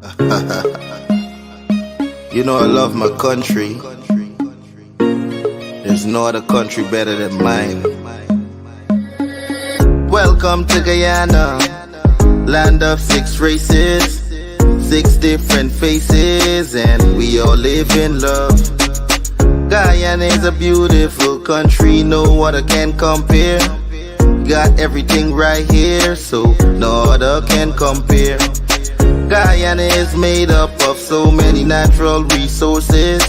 You know I love my country. There's no other country better than mine. Welcome to Guyana, land of 6 races, 6 different faces, and we all live in love. Guyana is a beautiful country, no other can compare. Got everything right here, so no other can compare. Guyana is made up of so many natural resources.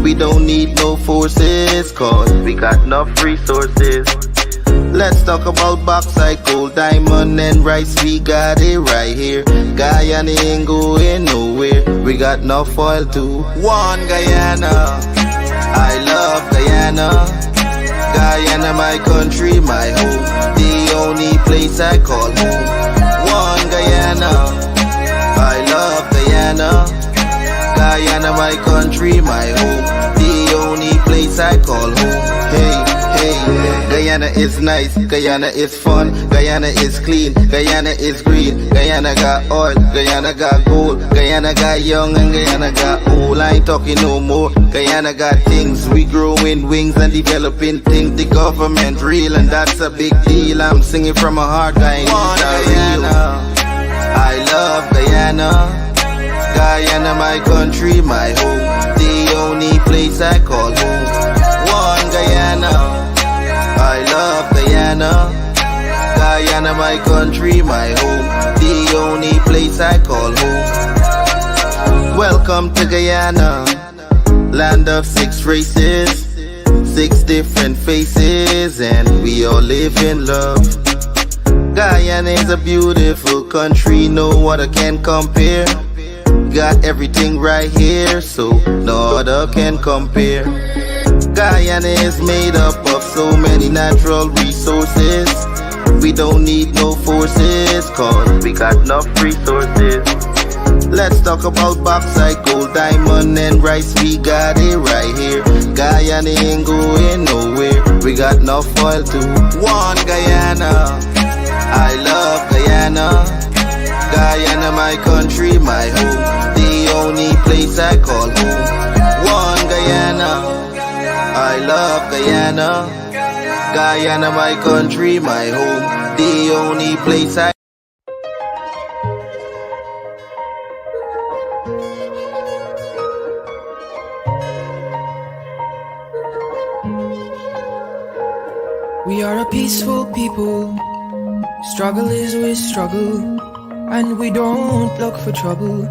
We don't need no forces, cause we got enough resources. Let's talk about bauxite, gold, diamond, and rice. We got it right here. Guyana ain't going nowhere. We got enough oil too. One Guyana, I love Guyana. Guyana, my country, my home. The only place I call home. One Guyana, I love Guyana. Guyana, my country, my home. The only place I call home. Hey, Guyana is nice, Guyana is fun, Guyana is clean, Guyana is green, Guyana got oil, Guyana got gold, Guyana got young and Guyana got old. I ain't talking no more. Guyana got things, we growing wings and developing things. The government real and that's a big deal. I'm singing from my heart, Guyana. I love Guyana. Guyana, my country, my home. The only place I call home. One Guyana, I love Guyana. Guyana, my country, my home. The only place I call home. Welcome to Guyana, land of 6 races, 6 different faces, and we all live in love. Guyana is a beautiful country, no other can compare. Got everything right here, so no other can compare. Guyana is made up of so many natural resources. We don't need no forces, cause we got enough resources. Let's talk about bauxite, gold, diamond, and rice. We got it right here. Guyana ain't going nowhere. We got enough oil too. One Guyana, I love Guyana. Guyana, my country, my home. The only place I call home. One Guyana, I love Guyana. Guyana, my country, my home. The only place I We are a peaceful people. Struggle is we struggle, and we don't look for trouble.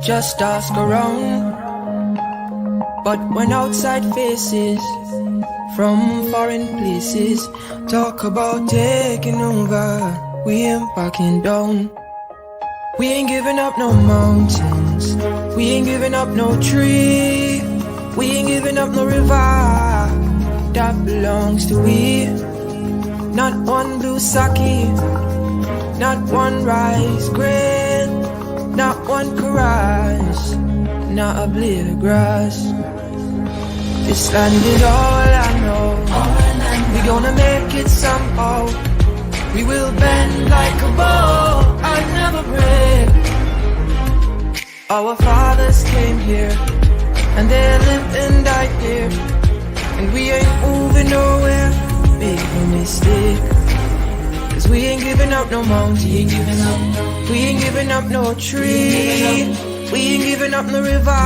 Just ask around. But when outside faces from foreign places talk about taking over, we ain't backing down. We ain't giving up no mountains, we ain't giving up no tree, we ain't giving up no river that belongs to we. Not one blue sake, not one rice grain, not one caress, not a blade of grass. This land is all I know. We gonna make it somehow. We will bend like a bow and never break. Our fathers came here, and they lived and died here, and we ain't moving nowhere. Make no mistake, cause we ain't giving up no mountain, we ain't giving up no tree, we ain't giving up no river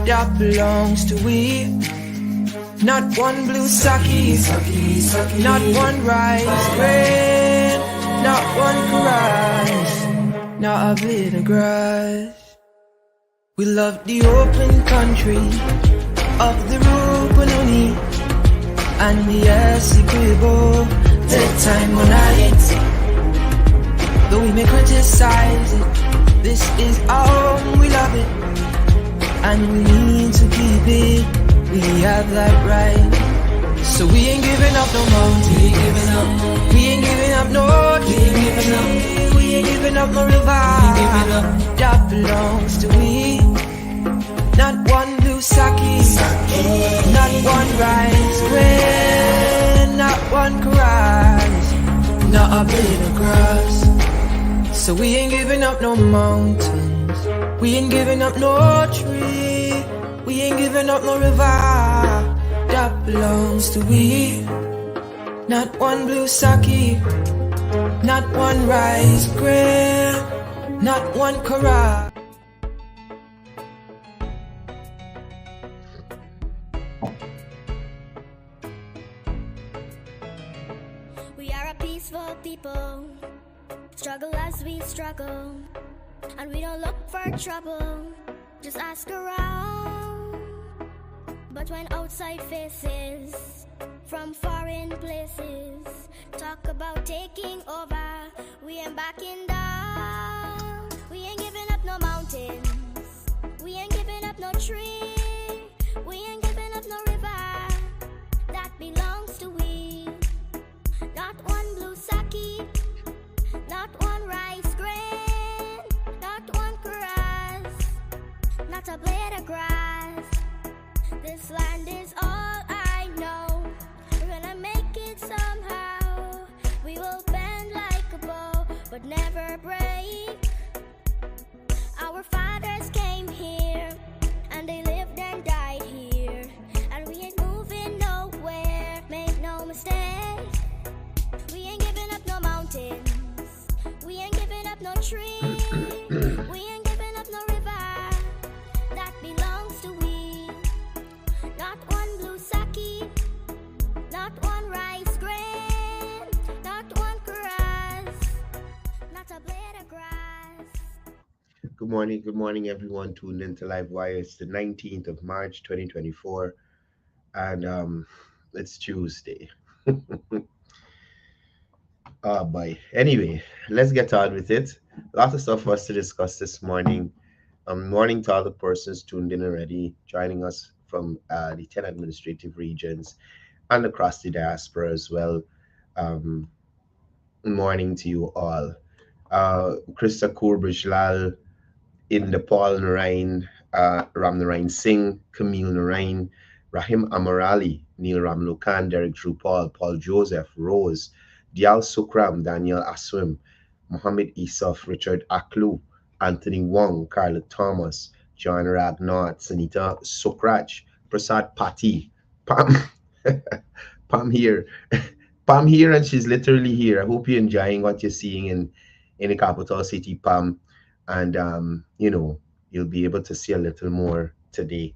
that belongs to we. Not one blue sake, not one rice grain, not one caress, not a blade of grass. We love the open country of the Rupununi and the Essequibo, the time when though we may criticize it, this is our home, we love it, and we need to keep it. We have that right. So we ain't giving up no mountain, we ain't giving up no tree, we ain't giving up no river that belongs to we. Not one blue sake, not one rice grain, not one caress, not a blade of grass. So we ain't giving up no mountains, We ain't giving up no tree, we ain't giving up no river that belongs to we. Not one blue sake, not one rice grain, not one Kara. We are a peaceful people, struggle as we struggle, and we don't look for trouble, just ask around. But when outside faces from foreign places talk about taking over, we ain't backing down. We ain't giving up no mountains, we ain't giving up no tree, we ain't giving up no river that belongs to we. Not one blue sake, not one rice grain, not one grass, not a blade of grass. This land is all I know. We're gonna make it somehow. We will bend like a bow, but never break. Our fathers came here, and they lived and died here, and we ain't moving nowhere, make no mistake. We ain't giving up no mountains, we ain't giving up no tree, we ain't giving up no river that belongs to we. Not one blue sake, not one rice grain, not one grass, not a blade of grass. Good morning, everyone tuned into Livewire. It's the 19th of March, 2024, and it's Tuesday. Oh boy. Anyway, let's get on with it. Lots of stuff for us to discuss this morning. Morning to all the persons tuned in already, joining us from the 10 administrative regions and across the diaspora as well. Um, Morning to you all. Cde Courdel Jones, in the Paul Narain, Ram Narain Singh, Camille Narain, Rahim Amarali, Neil Ramlukan, Derek Drew Paul Joseph, Rose, Dial Sukram, Daniel Aswim, Mohammed Isaf, Richard Aklu, Anthony Wong, Carla Thomas, John Ragnott, Sanita Sokrach, Prasad Pati, Pam, Pam here. Pam here, and she's literally here. I hope you're enjoying what you're seeing in the capital city, Pam. And you'll be able to see a little more today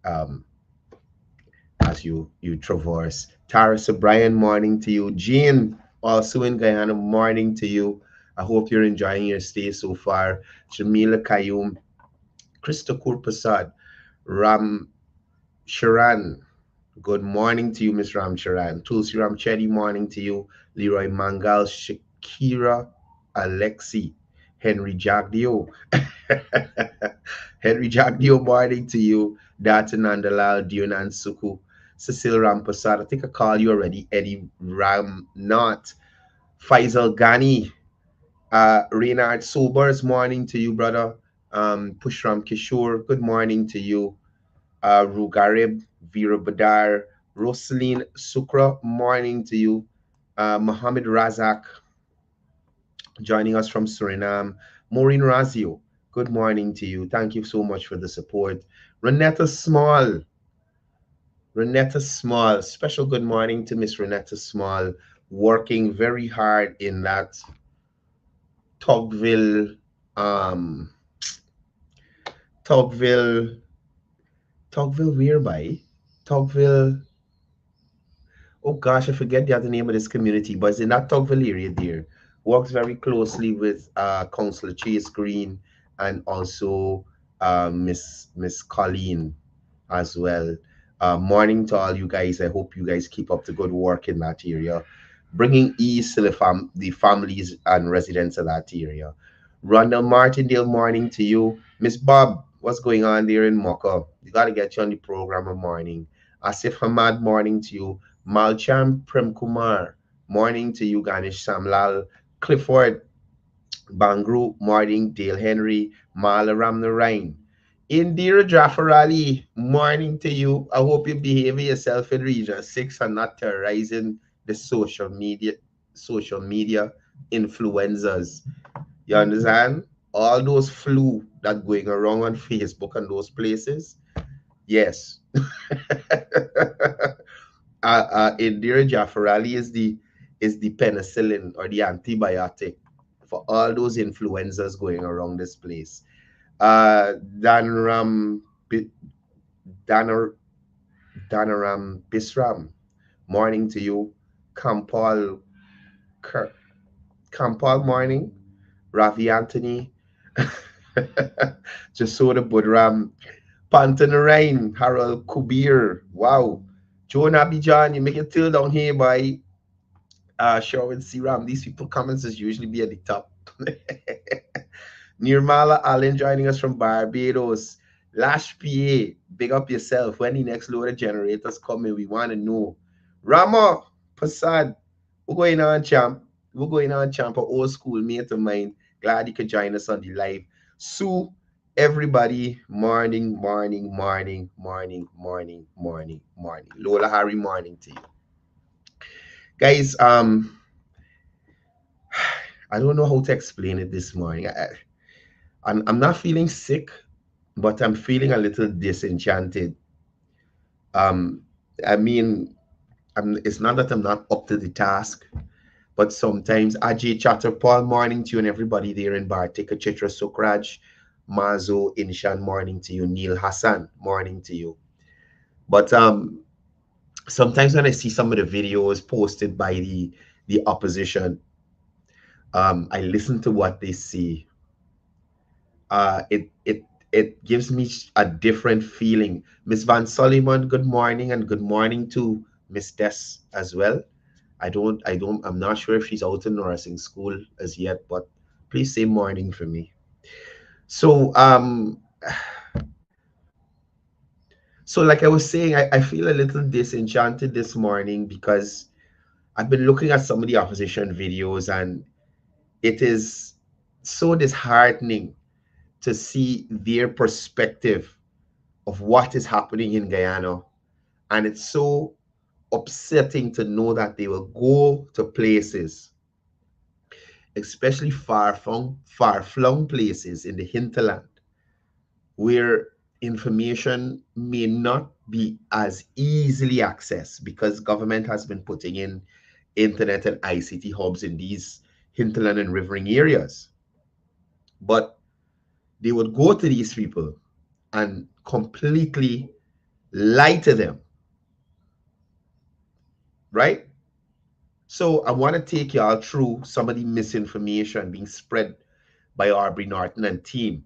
as you traverse. Taris O'Brien, morning to you. Jane, also in Guyana, morning to you. I hope you're enjoying your stay so far. Jamila Kayum, Cde Courdel, Ram Sharan, good morning to you, Miss Ram Sharan. Tulsi Ram Chetty, morning to you. Leroy Mangal, Shakira Alexi, Henry Jagdio. Henry Jagdio, morning to you. Data Nandalal, Dionan Suku, Cecile Rampasad. I think I called you already. Eddie Ram Not, Faisal Ghani, Reynard Sobers, morning to you, brother. Pushram Kishore, good morning to you. Rugarib, Vera Badar, Rosaline Sukra, morning to you. Mohammed Razak, joining us from Suriname. Maureen Razio, good morning to you. Thank you so much for the support. Renetta Small, special good morning to Miss Renetta Small, working very hard in that Togville whereby? Togville, oh gosh, I forget the other name of this community, but it's in that Togville area there. Works very closely with Councillor Chase Green and also Miss Colleen as well. Morning to all you guys. I hope you guys keep up the good work in that area, bringing ease to the families and residents of that area. Rondell Martindale, morning to you. Miss Bob, what's going on there in Mocha? You got to get you on the program of morning. Asif Hamad, morning to you. Malcham Prem Kumar, morning to you. Ganesh Samlal, Clifford Bangru, morning. Dale Henry, Mala Ramnarain. Indira Jaffarali, morning to you. I hope you behave yourself in Region 6 and not terrorizing the social media influencers. You understand? all those flu that going around on Facebook and those places, yes. Indira Jaffarali is the penicillin or the antibiotic for all those influenzas going around this place. Danaram Danar Danaram Bisram, morning to you. Kampal Kampal morning. Ravi Anthony, Jasoda Budram, Pantanarain, Harold Kubir. Wow. Joan Abidjan, you make it till down here by Sherwin Siram. These people comments is usually be at the top. Nirmala Allen joining us from Barbados. Lash PA, big up yourself. When the next load of generators coming, we want to know. Rama Passad, we're going on, champ. We're going on, champ. An old school mate of mine. Glad you could join us on the live. Sue, everybody, morning. Lola Harry, morning to you. Guys, I don't know how to explain it this morning. I'm not feeling sick, but I'm feeling a little disenchanted. I mean, it's not that I'm not up to the task, but sometimes Ajay Chatterpal, morning to you, and everybody there in Bartika, Chitra Sukraj, Mazo Inshan, morning to you, Neil Hassan, morning to you. But sometimes when I see some of the videos posted by the opposition, I listen to what they say. It gives me a different feeling. Miss Van Solomon, good morning, and good morning to Miss Des as well. I'm not sure if she's out in nursing school as yet, but please say morning for me. So like I was saying, I feel a little disenchanted this morning because I've been looking at some of the opposition videos, and it is so disheartening to see their perspective of what is happening in Guyana. And it's so upsetting to know that they will go to places, especially far-flung places in the hinterland, where information may not be as easily accessed because government has been putting in internet and ICT hubs in these hinterland and riverine areas. But they would go to these people and completely lie to them, right? So I want to take y'all through some of the misinformation being spread by Aubrey Norton and team.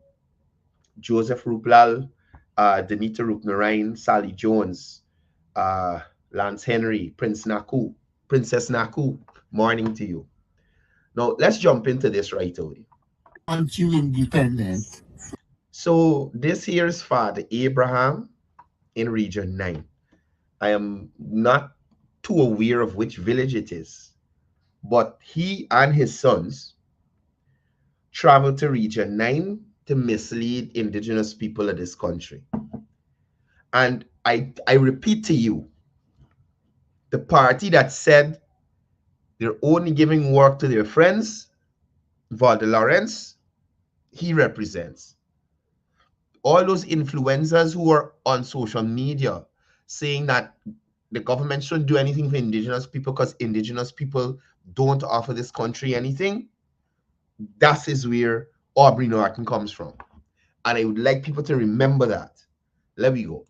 Joseph Ruplal, Denita Rupnarain, Sally Jones, Lance Henry, Princess Naku, morning to you. Now, let's jump into this right away. Want you independent. So this here's Father Abraham in Region 9. I am not too aware of which village it is, but he and his sons traveled to Region 9 to mislead indigenous people of this country. And I repeat to you, the party that said they're only giving work to their friends, Valde Lawrence, he represents. All those influencers who are on social media saying that the government shouldn't do anything for indigenous people because indigenous people don't offer this country anything, that is where Aubrey Norton comes from. And I would like people to remember that. Let me go.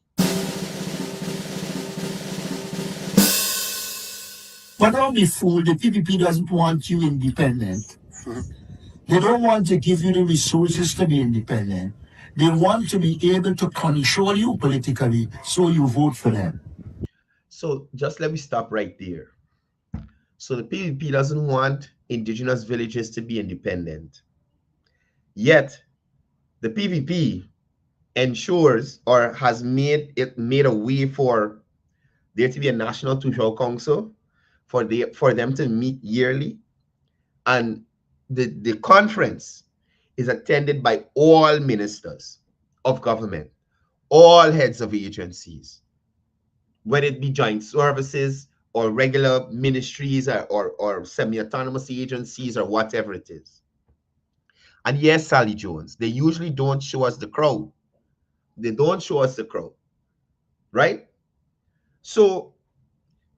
But don't be fooled, the PPP doesn't want you independent. They don't want to give you the resources to be independent. They want to be able to control you politically, so you vote for them. So just let me stop right there. So the PPP doesn't want indigenous villages to be independent. Yet the PPP ensures or has made a way for there to be a national Tushal Council for them to meet yearly. And the conference is attended by all ministers of government, all heads of agencies, whether it be joint services or regular ministries or semi-autonomous agencies or whatever it is. And yes, Sally Jones, they usually don't show us the crowd. They don't show us the crowd, right? So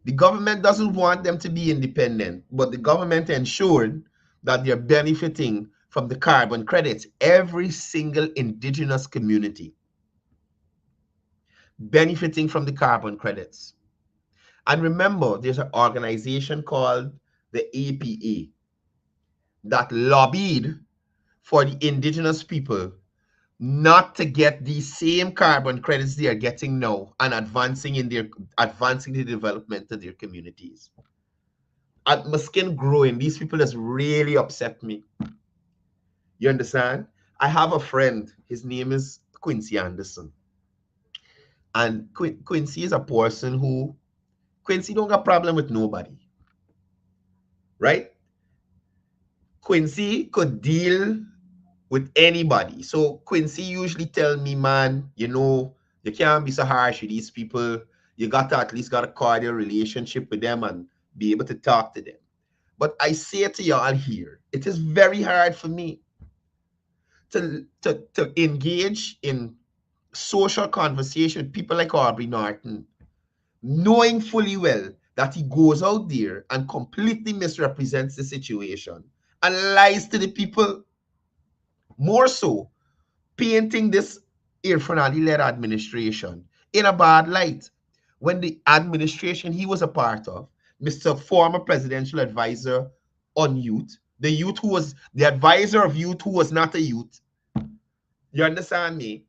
the government doesn't want them to be independent, but the government ensured that they're benefiting from the carbon credits. Every single indigenous community benefiting from the carbon credits. And remember, there's an organization called the APA that lobbied for the indigenous people not to get the same carbon credits they are getting now and advancing the development of their communities. At my skin growing, these people just really upset me. You understand? I have a friend, his name is Quincy Anderson. And Quincy is a person who, Quincy don't got problem with nobody, right? Quincy could deal with anybody. So Quincy usually tell me, man, you can't be so harsh with these people. You got to at least got a cordial relationship with them and be able to talk to them. But I say to y'all here, it is very hard for me to engage in social conversation with people like Aubrey Norton, knowing fully well that he goes out there and completely misrepresents the situation and lies to the people. More so, painting this Irfan Ali-led administration in a bad light, when the administration he was a part of, Mr. Former Presidential Advisor on Youth, the youth who was the advisor of youth who was not a youth, you understand me,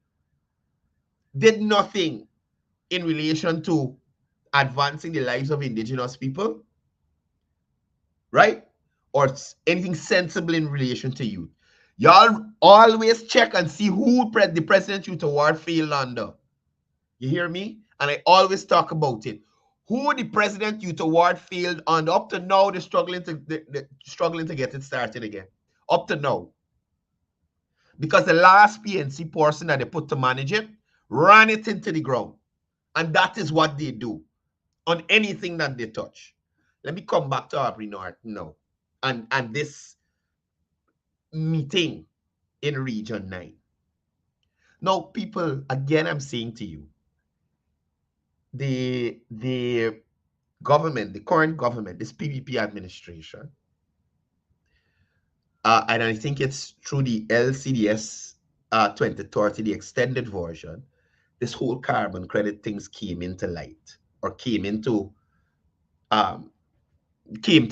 did nothing in relation to advancing the lives of indigenous people, right? Or anything sensible in relation to youth. Y'all always check and see who the President Youth Award failed under. You hear me? And I always talk about it. Who the President Youth Award failed under. Up to now, they're struggling to get it started again. Up to now. Because the last PNC person that they put to manage it ran it into the ground. And that is what they do on anything that they touch. Let me come back to Aubrey Norton now. And this meeting in Region 9. Now, people, again, I'm saying to you, the government, the current government, this PPP administration, and I think it's through the LCDS 2030, the extended version, this whole carbon credit things came into light, or came to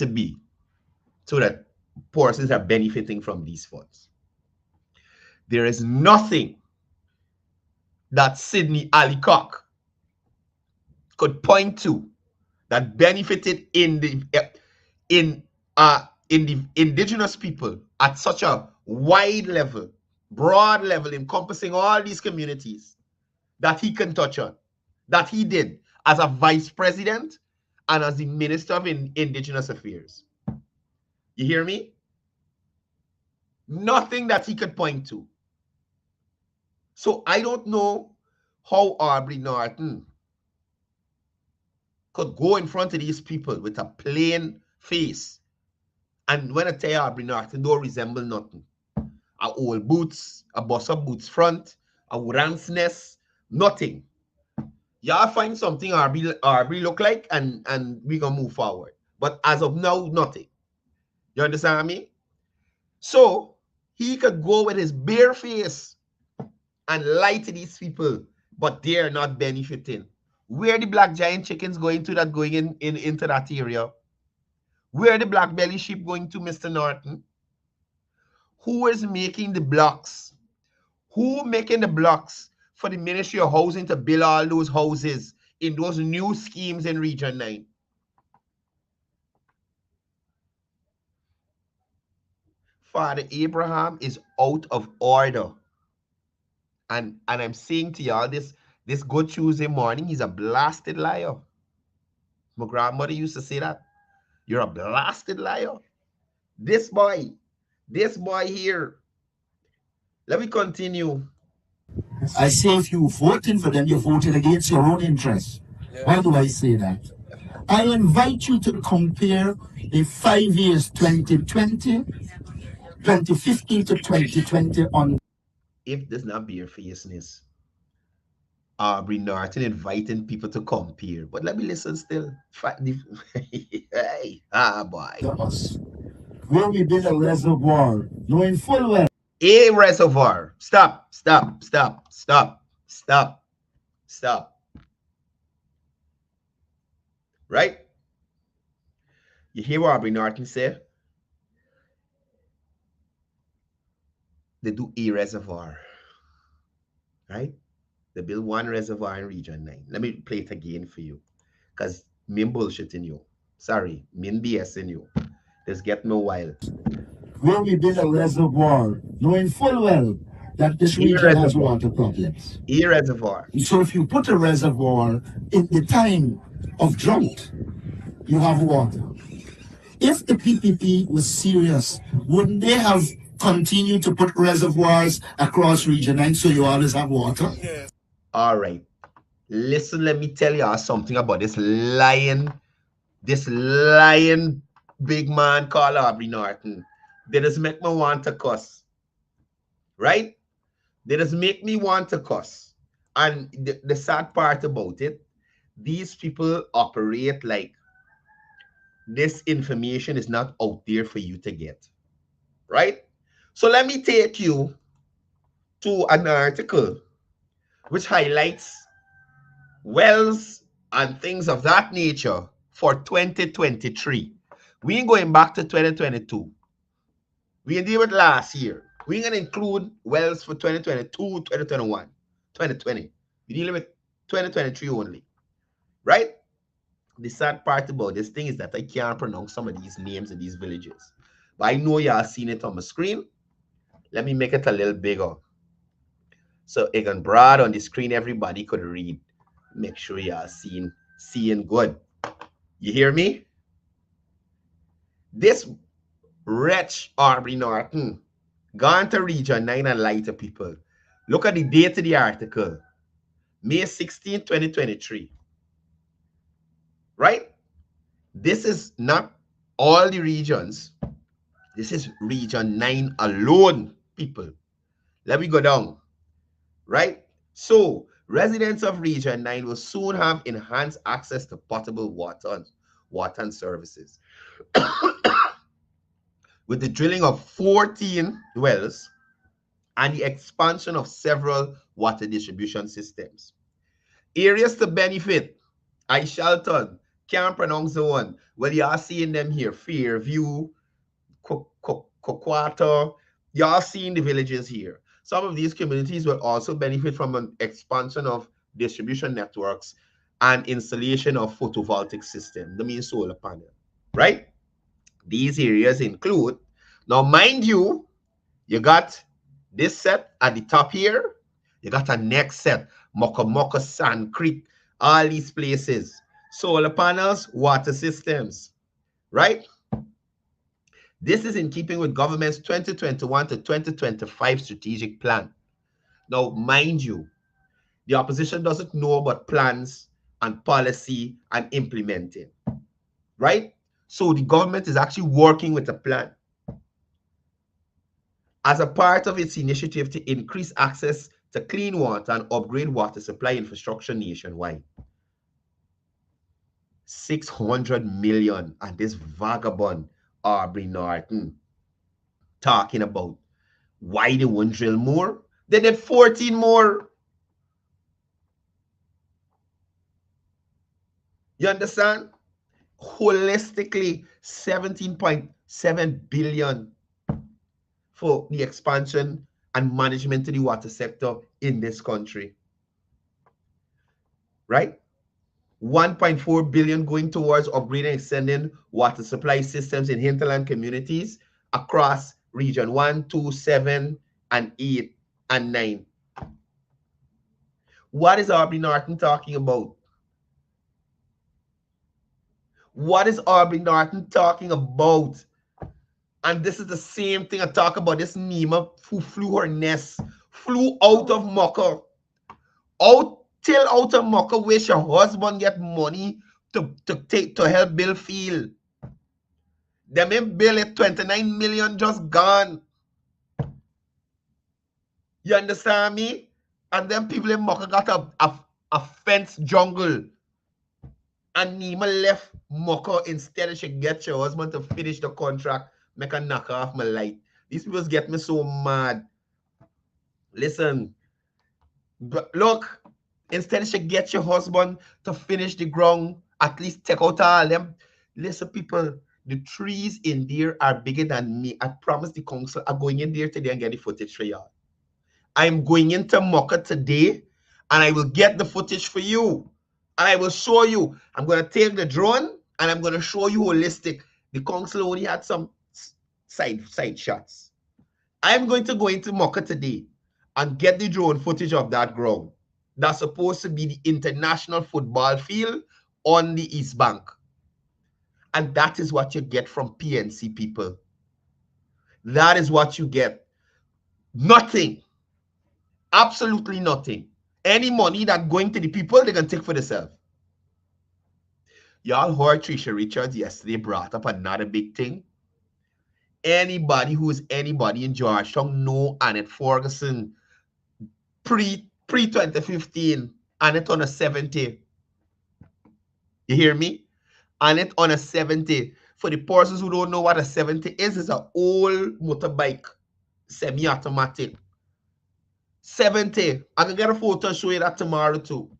be, so that persons are benefiting from these funds. There is nothing that Sidney Alcock could point to that benefited in the indigenous people at such a wide level, broad level, encompassing all these communities, that he can touch on, that he did as a vice president and as the Minister of Indigenous Affairs. You hear me? Nothing that he could point to. So I don't know how Aubrey Norton could go in front of these people with a plain face. And when I tell you Aubrey Norton don't resemble nothing. A old boots, a bus of boots front, a wood's nest, nothing. Y'all find something Aubrey look like and we gonna move forward. But as of now, nothing. You understand me? So he could go with his bare face and lie to these people, but they're not benefiting. Where the black giant chickens going to that going into that area? Where the black belly sheep going to, Mr. Norton? Who is making the blocks? Who making the blocks for the Ministry of Housing to build all those houses in those new schemes in Region 9? Father Abraham is out of order. And I'm saying to y'all this Good Tuesday morning, he's a blasted liar. My grandmother used to say that. You're a blasted liar. This boy here. Let me continue. I say if you voted for them, you voted against your own interests. Yeah. Why do I say that? I invite you to compare the 5 years 2020 2015 to 2020 on. If this not beer fierceness, Aubrey Norton inviting people to compare. But let me listen still. Hey, boy. Us, where we build a reservoir, knowing full well A reservoir. Stop, stop, stop, stop, stop, stop. Right? You hear what Aubrey Norton said? They do a reservoir. Right? They build one reservoir in Region 9. Let me play it again for you. Because me bullshitting you. Sorry, me BSing you. Just get me a while. where we build a reservoir, knowing full well that this region has water problems. A reservoir. So if you put a reservoir in the time of drought, you have water. If the PPP was serious, wouldn't they have continued to put reservoirs across Region 9 so you always have water? All right. Listen, let me tell you something about this lion big man called Aubrey Norton. They just make me want to cuss. Right? They just make me want to cuss. And the sad part about it, these people operate like this information is not out there for you to get. Right? So let me take you to an article which highlights wells and things of that nature for 2023. We ain't going back to 2022. We can deal with last year. We ain't going to include wells for 2022, 2021, 2020. We're dealing with 2023 only. Right? The sad part about this thing is that I can't pronounce some of these names in these villages. But I know y'all seen it on the screen. Let me make it a little bigger. So it can broad on the screen, everybody could read. Make sure y'all seeing good. You hear me? This wretch Aubrey Norton gone to Region 9 and lie to people. Look at the date of the article. May 16, 2023. Right? This is not all the regions. This is Region 9 alone, people. Let me go down. Right? So, residents of Region 9 will soon have enhanced access to potable water and services. With the drilling of 14 wells and the expansion of several water distribution systems. Areas to benefit. I Shelton, can't pronounce the one. Well, you are seeing them here. Fairview, Coquata. You are seeing the villages here. Some of these communities will also benefit from an expansion of distribution networks and installation of photovoltaic system, the mean solar panel, right? These areas include, now mind you, you got this set at the top here, you got a next set, Mokomoka, Sand Creek, all these places, solar panels, water systems, right? This is in keeping with government's 2021 to 2025 strategic plan. Now, mind you, the opposition doesn't know about plans and policy and implementing, right? So the government is actually working with a plan as a part of its initiative to increase access to clean water and upgrade water supply infrastructure nationwide. 600 million, and this vagabond Aubrey Norton talking about why they won't drill more. They did 14 more. You understand? Holistically, 17.7 billion for the expansion and management of the water sector in this country. Right? 1.4 billion going towards upgrading and extending water supply systems in hinterland communities across Region 1, 2, 7, and 8, and 9. What is Aubrey Norton talking about? What is Aubrey Norton talking about? And this is the same thing I talk about this Nima who flew her nest, flew out of Mocha, out of Mocha where her husband get money to help build field. Them in bill at 29 million just gone. You understand me? And then people in Mocha got a fence jungle. And Nima left Mocha instead she get your husband to finish the contract, make a knock off my light. These people get me so mad. Listen, look, instead she get your husband to finish the ground, at least take out all them. Listen, people, the trees in there are bigger than me. I promise the council are going in there today and get the footage for y'all. I'm going into Mocha today and I will get the footage for you. And I will show you. I'm going to take the drone and I'm going to show you holistic. The council only had some side shots. I'm going to go into Mocha today and get the drone footage of that ground. That's supposed to be the international football field on the East Bank. And that is what you get from PNC people. That is what you get. Nothing. Absolutely nothing. Any money that going to the people, they're going to take for themselves. Y'all heard Trisha Richards yesterday brought up another big thing. Anybody who is anybody in Georgetown know Annette Ferguson pre-2015, Annette on a 70. You hear me? Annette on a 70. For the persons who don't know what a 70 is, it's an old motorbike, semi-automatic. 70. I can get a photo and show you that tomorrow too.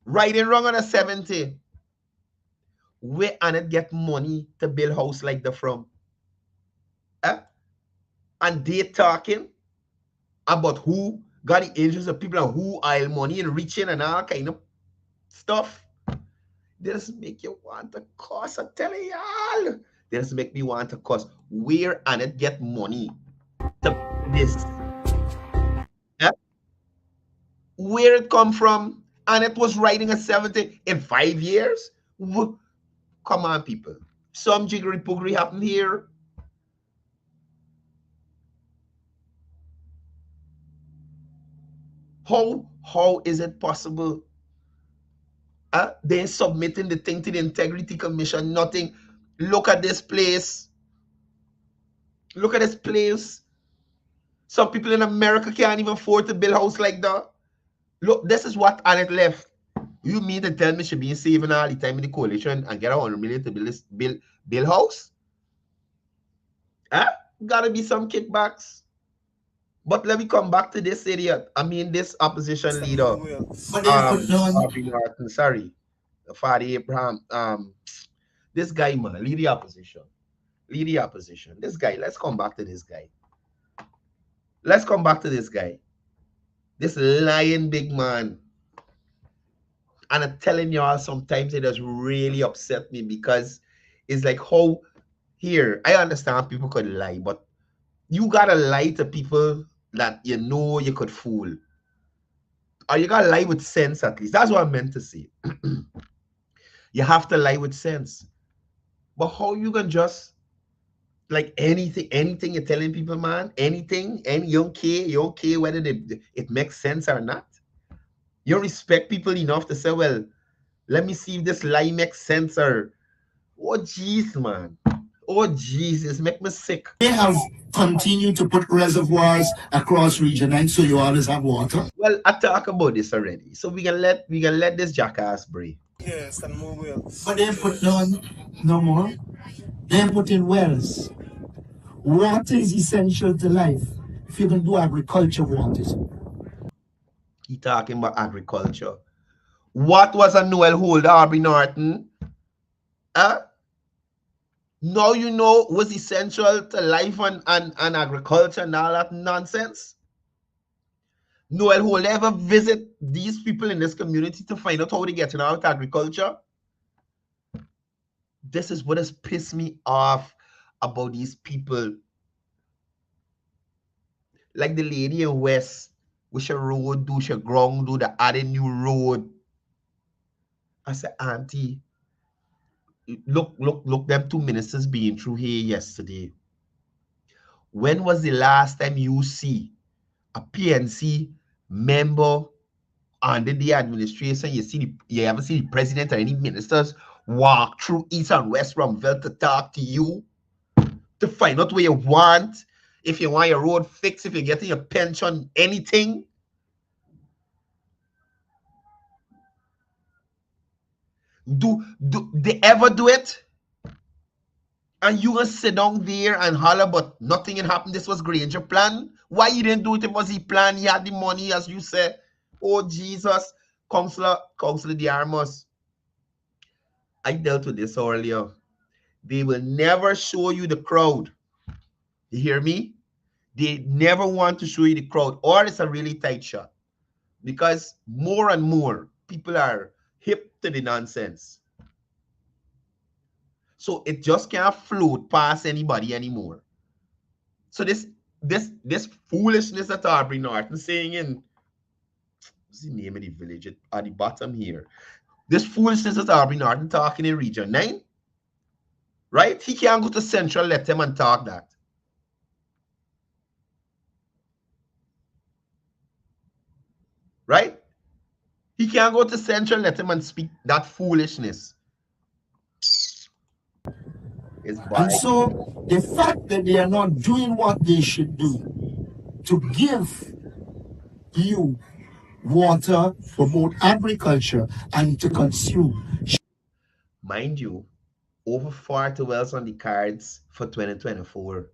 Riding wrong on a 70. Where Annette get money to build house like the from? And they talking about who got the interest of people and who oil money and reaching and all kind of stuff. They just make you want to cuss. I'm telling y'all. They just make me want to cuss. Where Annette get money to this? Where it come from? Annette was riding a 70 in 5 years? Come on, people. Some jiggery poogery happened here. How is it possible? They're submitting the thing to the Integrity Commission, nothing. Look at this place. Look at this place. Some people in America can't even afford to build a house like that. Look, this is what Annette left. You mean to tell me she been saving all the time in the coalition and get 100 million to build house? Gotta be some kickbacks. But let me come back to this idiot. I mean, this opposition leader. Sorry. Fadi Abraham. This guy, man, lead the opposition. Lead the opposition. This guy, let's come back to this guy. Let's come back to this guy. This lying big man. And I'm telling y'all, sometimes it does really upset me because it's like how here, I understand people could lie, but you gotta lie to people that you know you could fool. Or you gotta lie with sense at least. That's what I meant to say. You have to lie with sense. But how you gonna just like anything you're telling people, man, anything, and you don't care whether it makes sense or not. You respect people enough to say, well, let me see if this lie makes sense or oh jeez, man. Oh Jesus, make me sick. They have continued to put reservoirs across Region 9 so you always have water. Well, I talk about this already. So we can let this jackass breathe. Yes, and more wells. But they put no more. They put in wells. Water is essential to life. If you can do agriculture, water. He talking about agriculture. What was a Noel Hold, Aubrey Norton? Now you know what's essential to life and agriculture and all that nonsense. Noel Hold ever visit these people in this community to find out how they get out agriculture? This is what has pissed me off about these people. Like the lady in West, which a road do, she ground do, the added new road. I said, Auntie, look, them two ministers being through here yesterday. When was the last time you see a PNC member under the administration? You ever see the president or any ministers walk through East and West Rumville to talk to you, to find out what you want? if you want your road fixed, if you're getting your pension, anything. Do they ever do it? And you gonna sit down there and holler, but nothing had happened. This was Granger plan. Why you didn't do it? It was he plan. He had the money, as you said. Oh Jesus, Councillor De Armas. I dealt with this earlier. They will never show you the crowd. You hear me? They never want to show you the crowd, or it's a really tight shot. Because more and more people are hip to the nonsense. So it just can't float past anybody anymore. So this foolishness that Aubrey Norton saying in, what's the name of the village at the bottom here? This foolishness that Aubrey Norton talking in Region 9, right? He can't go to Central, let him and talk that. Right? He can't go to Central, let him and speak that foolishness. And so the fact that they are not doing what they should do to give you water for both agriculture and to consume. Mind you, over 40 wells on the cards for 2024.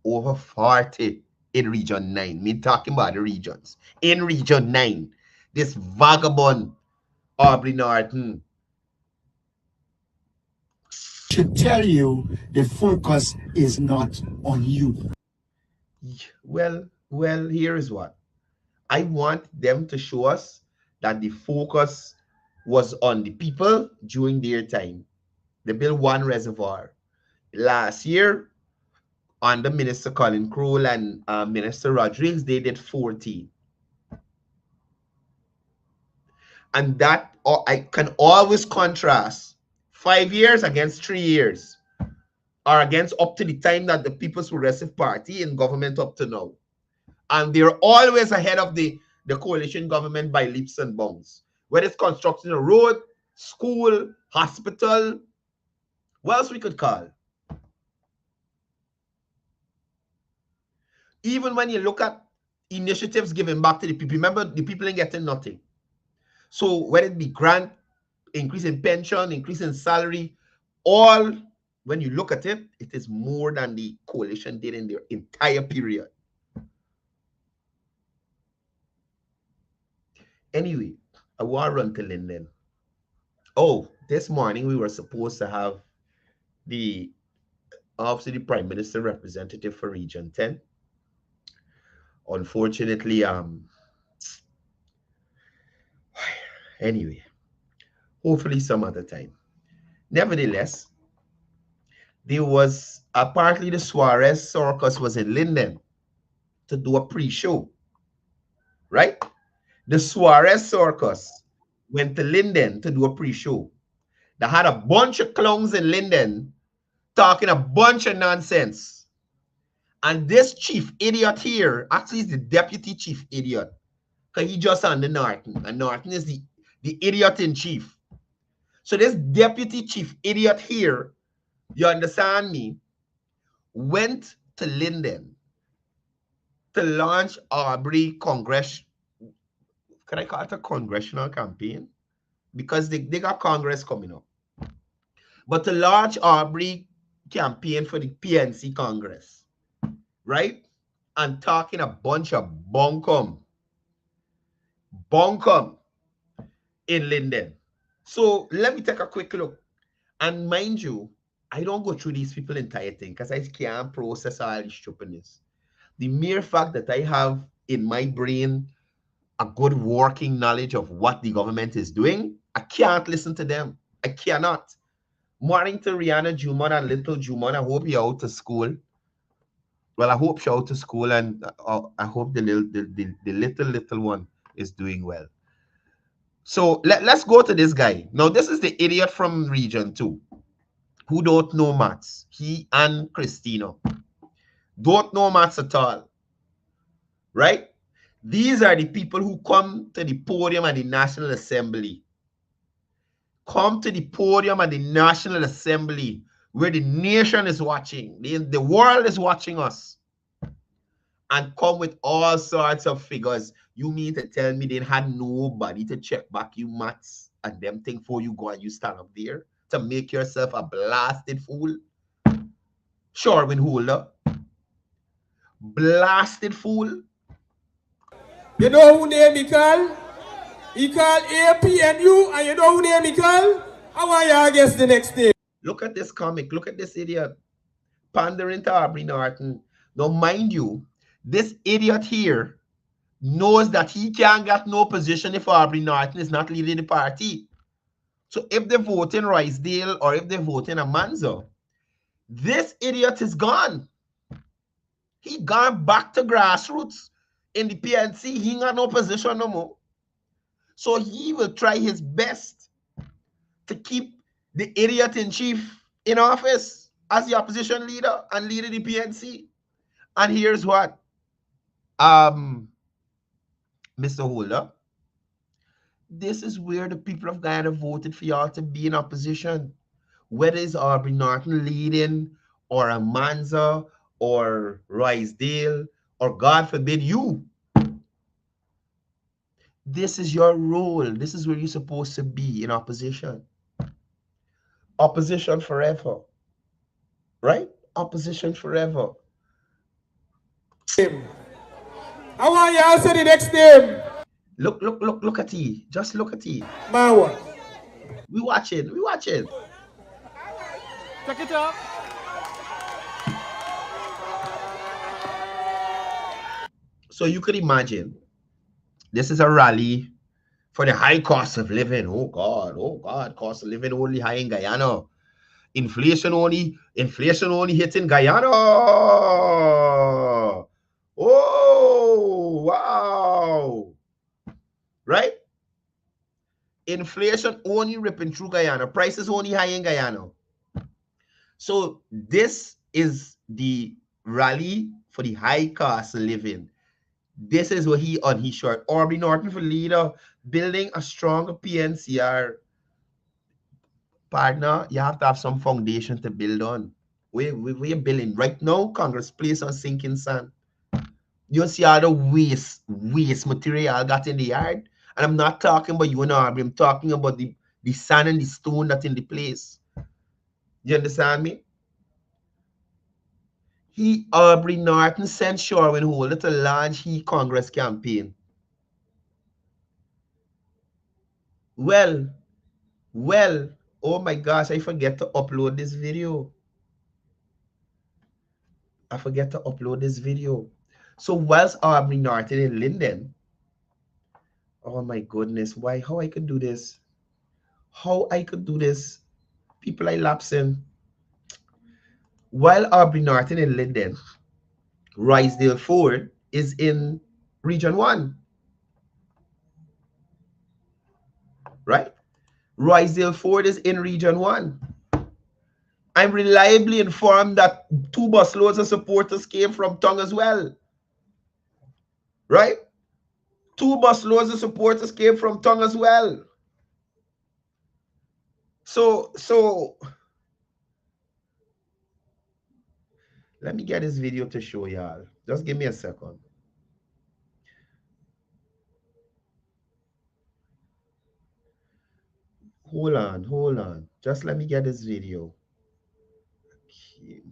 Over 40 in Region 9. Me talking about the regions. In Region 9, this vagabond Aubrey Norton should tell you the focus is not on you. Well, here is what. I want them to show us that the focus was on the people during their time. They built one reservoir. Last year, under Minister Colin Crowell and Minister Rodriguez, they did 14. And that I can always contrast 5 years against 3 years, or against up to the time that the People's Progressive Party in government up to now. And they're always ahead of the coalition government by leaps and bounds. Whether it's constructing a road, school, hospital, what else we could call? Even when you look at initiatives given back to the people, remember the people ain't getting nothing. So whether it be grant, increase in pension, increase in salary, all, when you look at it, it is more than the coalition did in their entire period. Anyway, I want to run to Linden. Oh, this morning we were supposed to have the Office of the Prime Minister representative for Region 10. Unfortunately, anyway, hopefully some other time. Nevertheless, there was apparently the Suarez Circus was in Linden to do a pre-show, right? The Suarez Circus went to Linden to do a pre-show. They had a bunch of clowns in Linden talking a bunch of nonsense. And this chief idiot here actually is the deputy chief idiot, because he just under Norton, and Norton is the idiot in chief. So this deputy chief idiot here, you understand me, went to Linden to launch Aubrey Congress. Can I call it a congressional campaign? Because they got Congress coming up. But to launch Aubrey campaign for the PNC Congress, right? And talking a bunch of bunkum in Linden. So let me take a quick look. And mind you, I don't go through these people entire thing because I can't process all this stupidness. The mere fact that I have in my brain a good working knowledge of what the government is doing, I can't listen to them. I cannot. Morning to Rihanna Juman and little Juman. I hope you're out of school. Well, I hope you're out of school, and I hope the little one is doing well. So let's go to this guy. Now, this is the idiot from Region 2 who don't know maths. He and Christina don't know maths at all, right? These are the people who come to the podium at the National Assembly. Come to the podium at the National Assembly where the nation is watching. The world is watching us. and come with all sorts of figures. You mean to tell me they had nobody to check back you maths and them thing for you go and you stand up there to make yourself a blasted fool? Sherwin Holder. Blasted fool. You know who name he call? He call APNU, and you know who name he call? I want y'all guess the next name. Look at this comic. Look at this idiot pandering to Aubrey Norton. Now, mind you, this idiot here knows that he can't get no position if Aubrey Norton is not leading the party. So if they vote in Risedale or if they vote in Amanzo, this idiot is gone. He gone back to grassroots in the PNC. He ain't got no position no more. So he will try his best to keep the idiot in chief in office as the opposition leader and leader the PNC. And here's what, Mr. Holder, this is where the people of Guyana voted for y'all to be in opposition. Whether it's Aubrey Norton leading or Amanza or Risedale or God forbid you. This is your role. This is where you're supposed to be in opposition. Opposition forever. Right? Opposition forever. I want y'all to say the next name. Look at he. Just look at he. Mawa. We watching. We watching. Check it out. So you could imagine, this is a rally for the high cost of living. Oh God, cost of living only high in Guyana. Inflation only hitting Guyana. Oh, wow. Right? Inflation only ripping through Guyana. Prices only high in Guyana. So this is the rally for the high cost of living. This is what he on his short. Aubrey Norton for leader, building a stronger PNCR. Partner, you have to have some foundation to build on. We're building right now. Congress place on sinking sand. You see all the waste material got in the yard. And I'm not talking about you and Aubrey. I'm talking about the sand and the stone that's in the place. You understand me? Aubrey Norton sent Sherwin Holder to launch his Congress campaign. Well, oh my gosh, I forget to upload this video. So whilst Aubrey Norton in Linden, oh my goodness, how I could do this? People are lapsing. While Aubrey Norton in Linden, Risedale Ford is in Region 1. Right? Risedale Ford is in Region 1. I'm reliably informed that 2 busloads of supporters came from Tongue as well. Right? 2 busloads of supporters came from Tongue as well. So let me get this video to show y'all. Just give me a second. Hold on. Just let me get this video. Okay.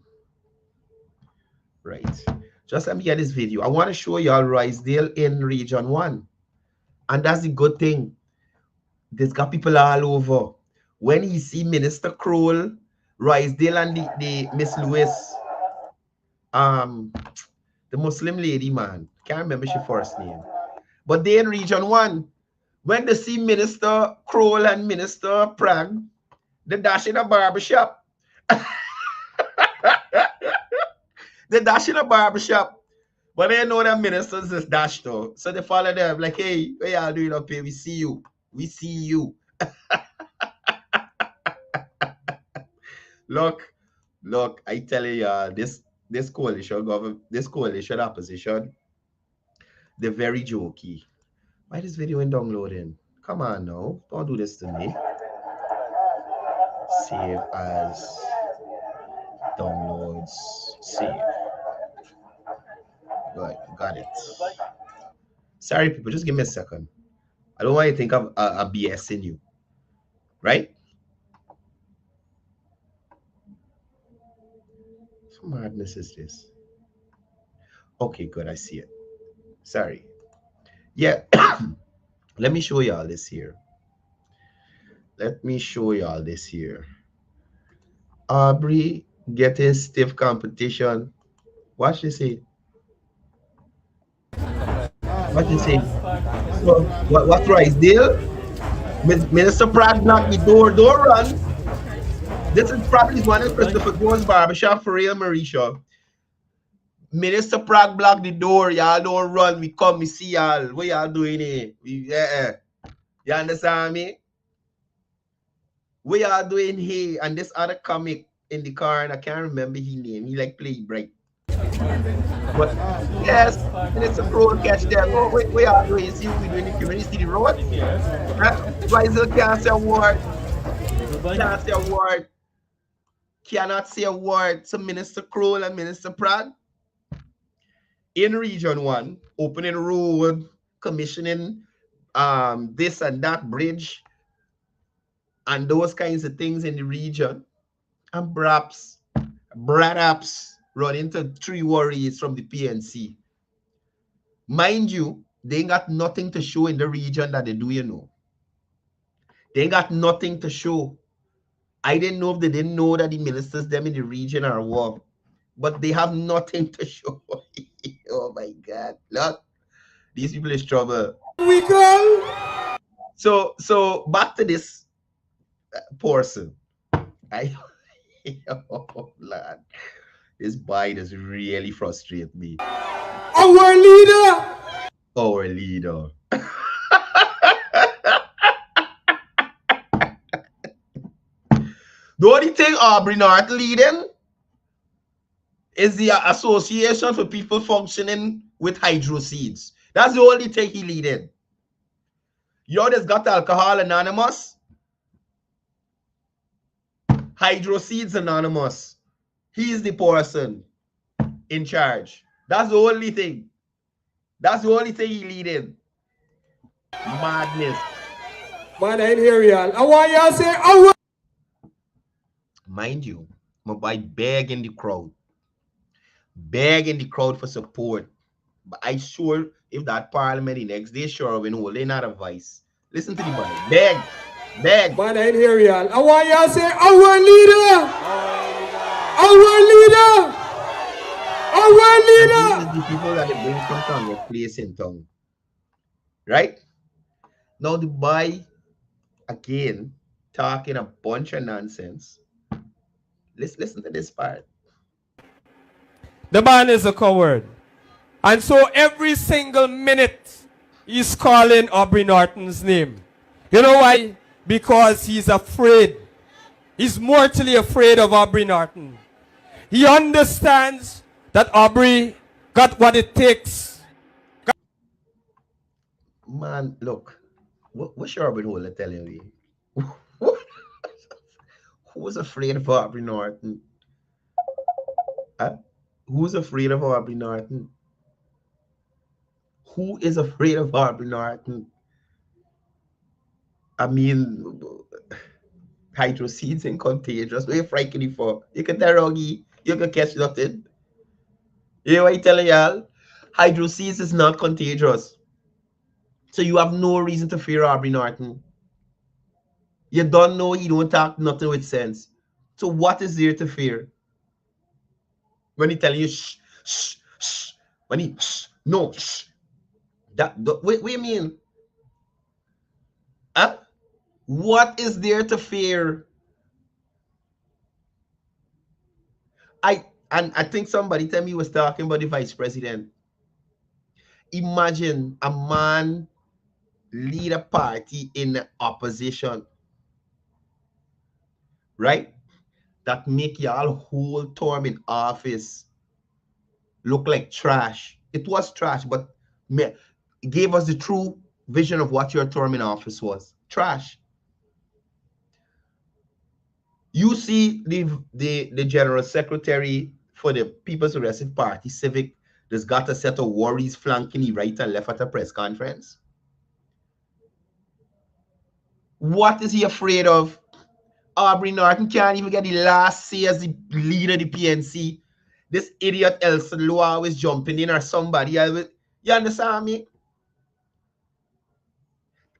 Right. Just let me get this video. I want to show y'all Risedale in Region 1. And that's the good thing. There's got people all over. When he see Minister Kroll, Risedale and the Miss Lewis, the Muslim lady, man. Can't remember her first name. But they in Region 1. When they see Minister Kroll and Minister Prang, they dash in a barbershop. They dash in a barbershop. But they know that ministers is dashed though. So they follow them like, hey, what y'all doing up here? We see you. Look, I tell you, this coalition government, this coalition opposition, they're very jokey. Why this video ain't downloading? Come on now. Don't do this to me. Save as downloads. Save. Right, got it. Sorry, people, just give me a second. I don't want you to think of a BS in you, right? What madness is this? Okay, good, I see it. Sorry. Yeah, let me show y'all this here. Let me show y'all this here. Aubrey getting stiff competition. Watch this here. Watch this here. So, what's right, deal? Minister Pratt knocked the door. Don't run. This is probably one of Christopher Jones' barbershop for real, Marisha. Minister Pratt blocked the door. Y'all don't run. We come, we see y'all. What y'all doing here? You understand me? What y'all doing here? And this other comic in the car, and I can't remember his name. He like play bright. But yes, Minister Crow catch them. Oh, what y'all doing? You see what we doing in the community? See the road? Why is it can't say a word? Can't say a word. Cannot say a word to Minister Kroll and Minister Pratt. In Region 1, opening road, commissioning this and that bridge, and those kinds of things in the region. And perhaps run into 3 warriors from the PNC. Mind you, they ain't got nothing to show in the region that they do, you know. They ain't got nothing to show. I didn't know if they didn't know that the ministers them in the region are war, but they have nothing to show. Oh my God! Look, these people is trouble. We call. So back to this person. Oh Lord, this bite has really frustrated me. Our leader. Our leader. The only thing Aubrey North leading is the Association for People Functioning with Hydro Seeds. That's the only thing he leading. You know, there's got Alcohol Anonymous. Hydro Seeds Anonymous. He's the person in charge. That's the only thing. That's the only thing he leading. Madness. Man, I ain't hear y'all. I want y'all say, our. Mind you, my boy begging the crowd. Begging the crowd for support. But I sure if that parliament the next day sure we know they not a voice. Listen to the boy. Beg. Man, I ain't hear y'all. I want y'all say, our leader. Our leader. Our leader. And these are the people that they bring from town, your place in town. Right? Now the boy again talking a bunch of nonsense. Let's listen to this part. The man is a coward. And so every single minute he's calling Aubrey Norton's name. You know why? Because he's afraid. He's mortally afraid of Aubrey Norton. He understands that Aubrey got what it takes. Man, look. What's your Aubrey Hole telling me? Who's afraid of Aubrey Norton? Huh? Who's afraid of Aubrey Norton? Who is afraid of Aubrey Norton? I mean, hydro seeds and contagious. What are you frightened for? You can tell Roggy, you can catch nothing. You know what I'm telling y'all? Hydro seeds is not contagious. So you have no reason to fear Aubrey Norton. You don't know he don't talk nothing with sense. So what is there to fear? When he telling you shh, shh, shh. When he shh, no, shh. What do you mean? Huh? What is there to fear? I think somebody tell me was talking about the vice president. Imagine a man lead a party in the opposition, right? That make y'all whole term in office look like trash. It was trash, but gave us the true vision of what your term in office was. Trash. You see the general secretary for the People's Progressive Party, Civic, There's got a set of worries flanking the right and left at a press conference. What is he afraid of? Aubrey Norton can't even get the last say as the leader of the PNC. This idiot Elson Lowe always jumping in or somebody else. You understand me?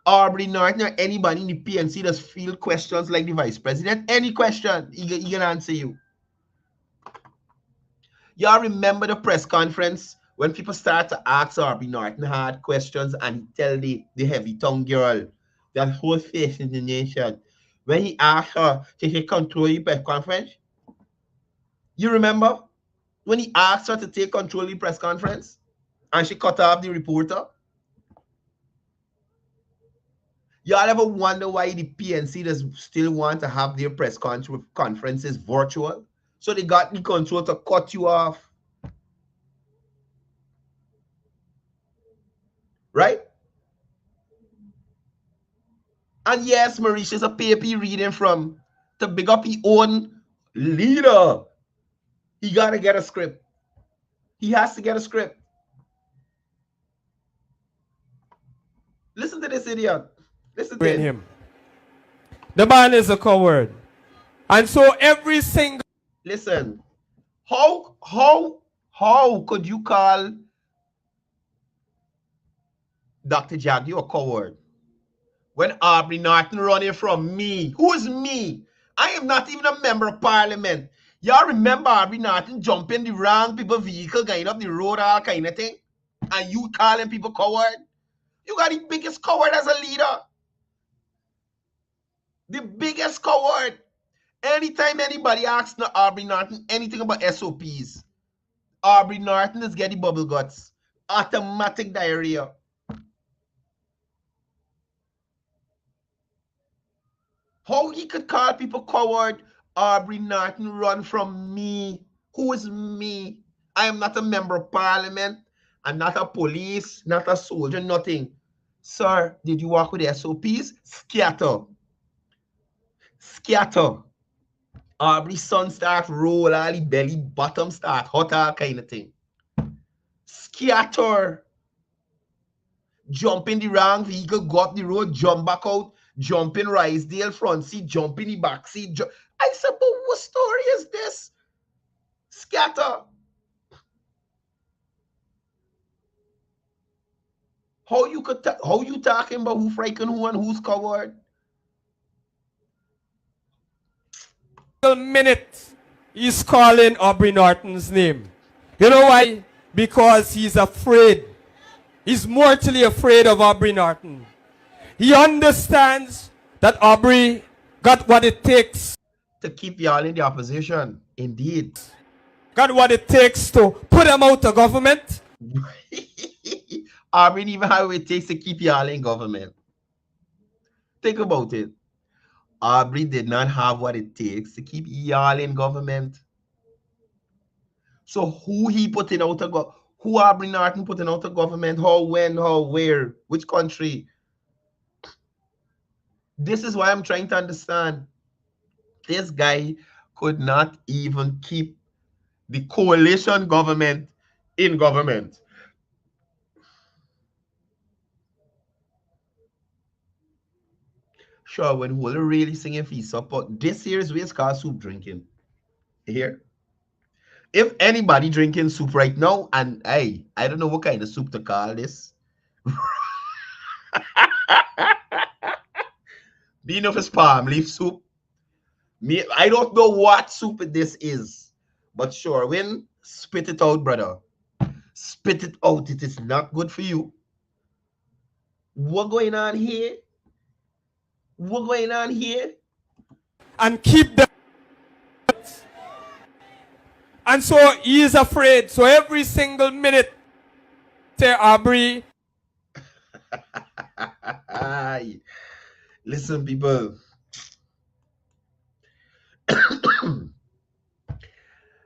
Aubrey Norton or anybody in the PNC does field questions like the vice president. Any question, he can answer you. Y'all remember the press conference when people start to ask Aubrey Norton hard questions and he tell the heavy tongue girl that whole face in the nation. When he asked her to take control of the press conference, you remember when he asked her to take control of the press conference and she cut off the reporter? Y'all ever wonder why the PNC does still want to have their press conferences virtual? So they got the control to cut you off. Right? And yes, Mauritius a paper reading from to big up his own leader. He got to get a script. He has to get a script. Listen to this idiot. Listen to him. The man is a coward. And so every single... Listen. How could you call Dr. Jaggi a coward when Aubrey Norton running from me? Who is me? I am not even a member of parliament. Y'all remember Aubrey Norton jumping the wrong people vehicle, going up the road, all kind of thing? And you calling people coward? You got the biggest coward as a leader. The biggest coward. Anytime anybody asks Aubrey Norton anything about SOPs, Aubrey Norton is getting bubble guts. Automatic diarrhea. How he could call people coward? Aubrey Norton run from me. Who is me? I am not a member of parliament. I'm not a police, not a soldier, nothing. Sir, did you work with the SOPs? Scatter. Scatter. Aubrey's son start roll, all the belly bottom start hot, all kind of thing. Scatter. Jump in the wrong vehicle, go up the road, jump back out, jump in Risedale front seat, jump in the back seat. I said, but what story is this? Scatter. How you talking about who frightened who and who's coward? Minute he's calling Aubrey Norton's name. You know why? Because he's afraid. He's mortally afraid of Aubrey Norton. He understands that Aubrey got what it takes to keep y'all in the opposition. Indeed. Got what it takes to put him out of government. Aubrey even how it takes to keep y'all in government. Think about it. Aubrey did not have what it takes to keep y'all in government. So who he putting out of government? Who Aubrey Norton putting out of government? How, when, how, where? Which country? This is why I'm trying to understand. This guy could not even keep the coalition government in government. Sure, when we're really singing for support, this here is where called soup drinking. Here. If anybody drinking soup right now, and hey, I don't know what kind of soup to call this. Being of his palm leaf soup. I don't know what soup this is. But sure, when spit it out, brother. Spit it out. It is not good for you. What going on here? What going on here? And keep them. And so he is afraid. So every single minute, say Aubrey. Listen, people.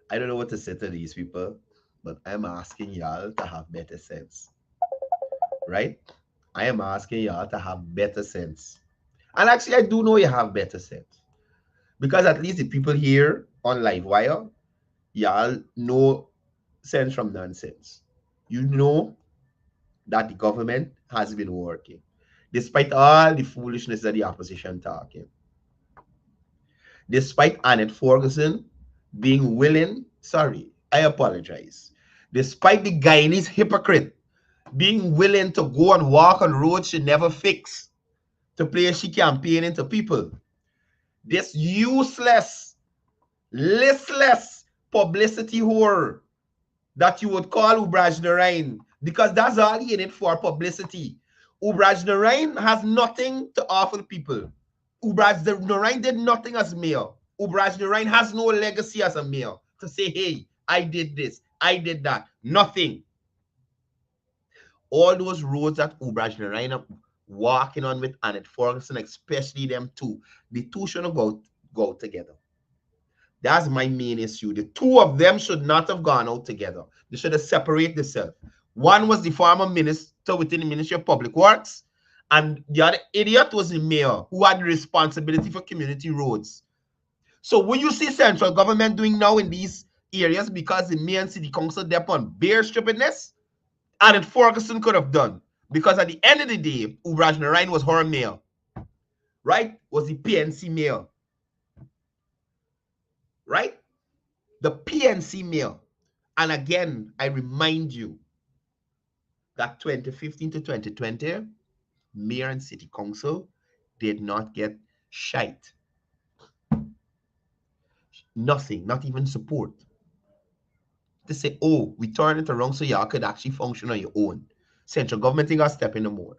I don't know what to say to these people, but I'm asking y'all to have better sense. Right? I am asking y'all to have better sense. And actually, I do know you have better sense. Because at least the people here on Livewire, y'all know sense from nonsense. you know that the government has been working, despite all the foolishness that the opposition talking. Despite Annette Ferguson being willing, sorry, I apologize. Despite the Guyanese hypocrite being willing to go and walk on roads she never fixed, to play she campaigning to people, this useless, listless publicity whore that you would call Ubraj Narain, because that's all he in it for, publicity. Ubraj Narain has nothing to offer people. Ubraj Narain did nothing as mayor. Ubraj Narain has no legacy as a mayor to say, hey, I did this, I did that. Nothing. All those roads that Ubraj Narain are walking on with Annette Ferguson, especially them two, the two shouldn't go together. That's my main issue. The two of them should not have gone out together. They should have separated themselves. One was the former minister within the Ministry of Public Works, and the other idiot was the mayor who had the responsibility for community roads. So what you see central government doing now in these areas, because the mayor and city council dep on bare stupidness, and Ferguson could have done. Because at the end of the day, Ubraj Narain was her mayor, right? Was the PNC mayor. Right? The PNC mayor. And again, I remind you that 2015 to 2020, mayor and city council did not get shite. Nothing, not even support. To say, oh, we turn it around so y'all could actually function on your own. Central government ain't got to step in no more.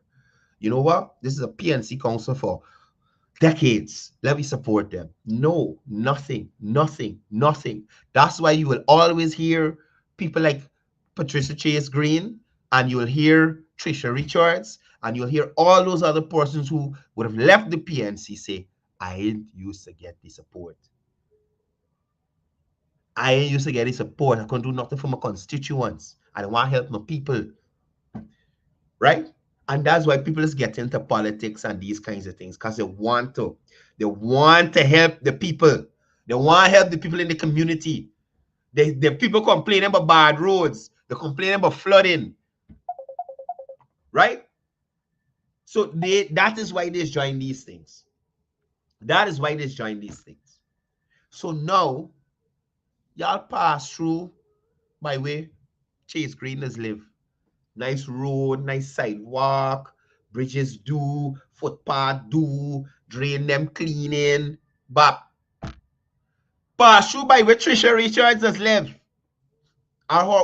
You know what? This is a PNC council for decades. Let me support them. No, nothing. That's why you will always hear people like Patricia Chase Green, and you'll hear Trisha Richards, and you'll hear all those other persons who would have left the PNC say, I ain't used to get the support. I ain't used to get the support. I couldn't do nothing for my constituents. I don't want to help my people. Right? And that's why people is getting into politics and these kinds of things, because they want to help the people. They want to help the people in the community. The people complaining about bad roads. They're complaining about flooding. Right? So that is why they join these things. That is why they join these things. So now, y'all pass through by way Chase Green has live. Nice road, nice sidewalk, bridges do, footpath do, drain them cleaning, but pass through by where Trisha Richards has lived.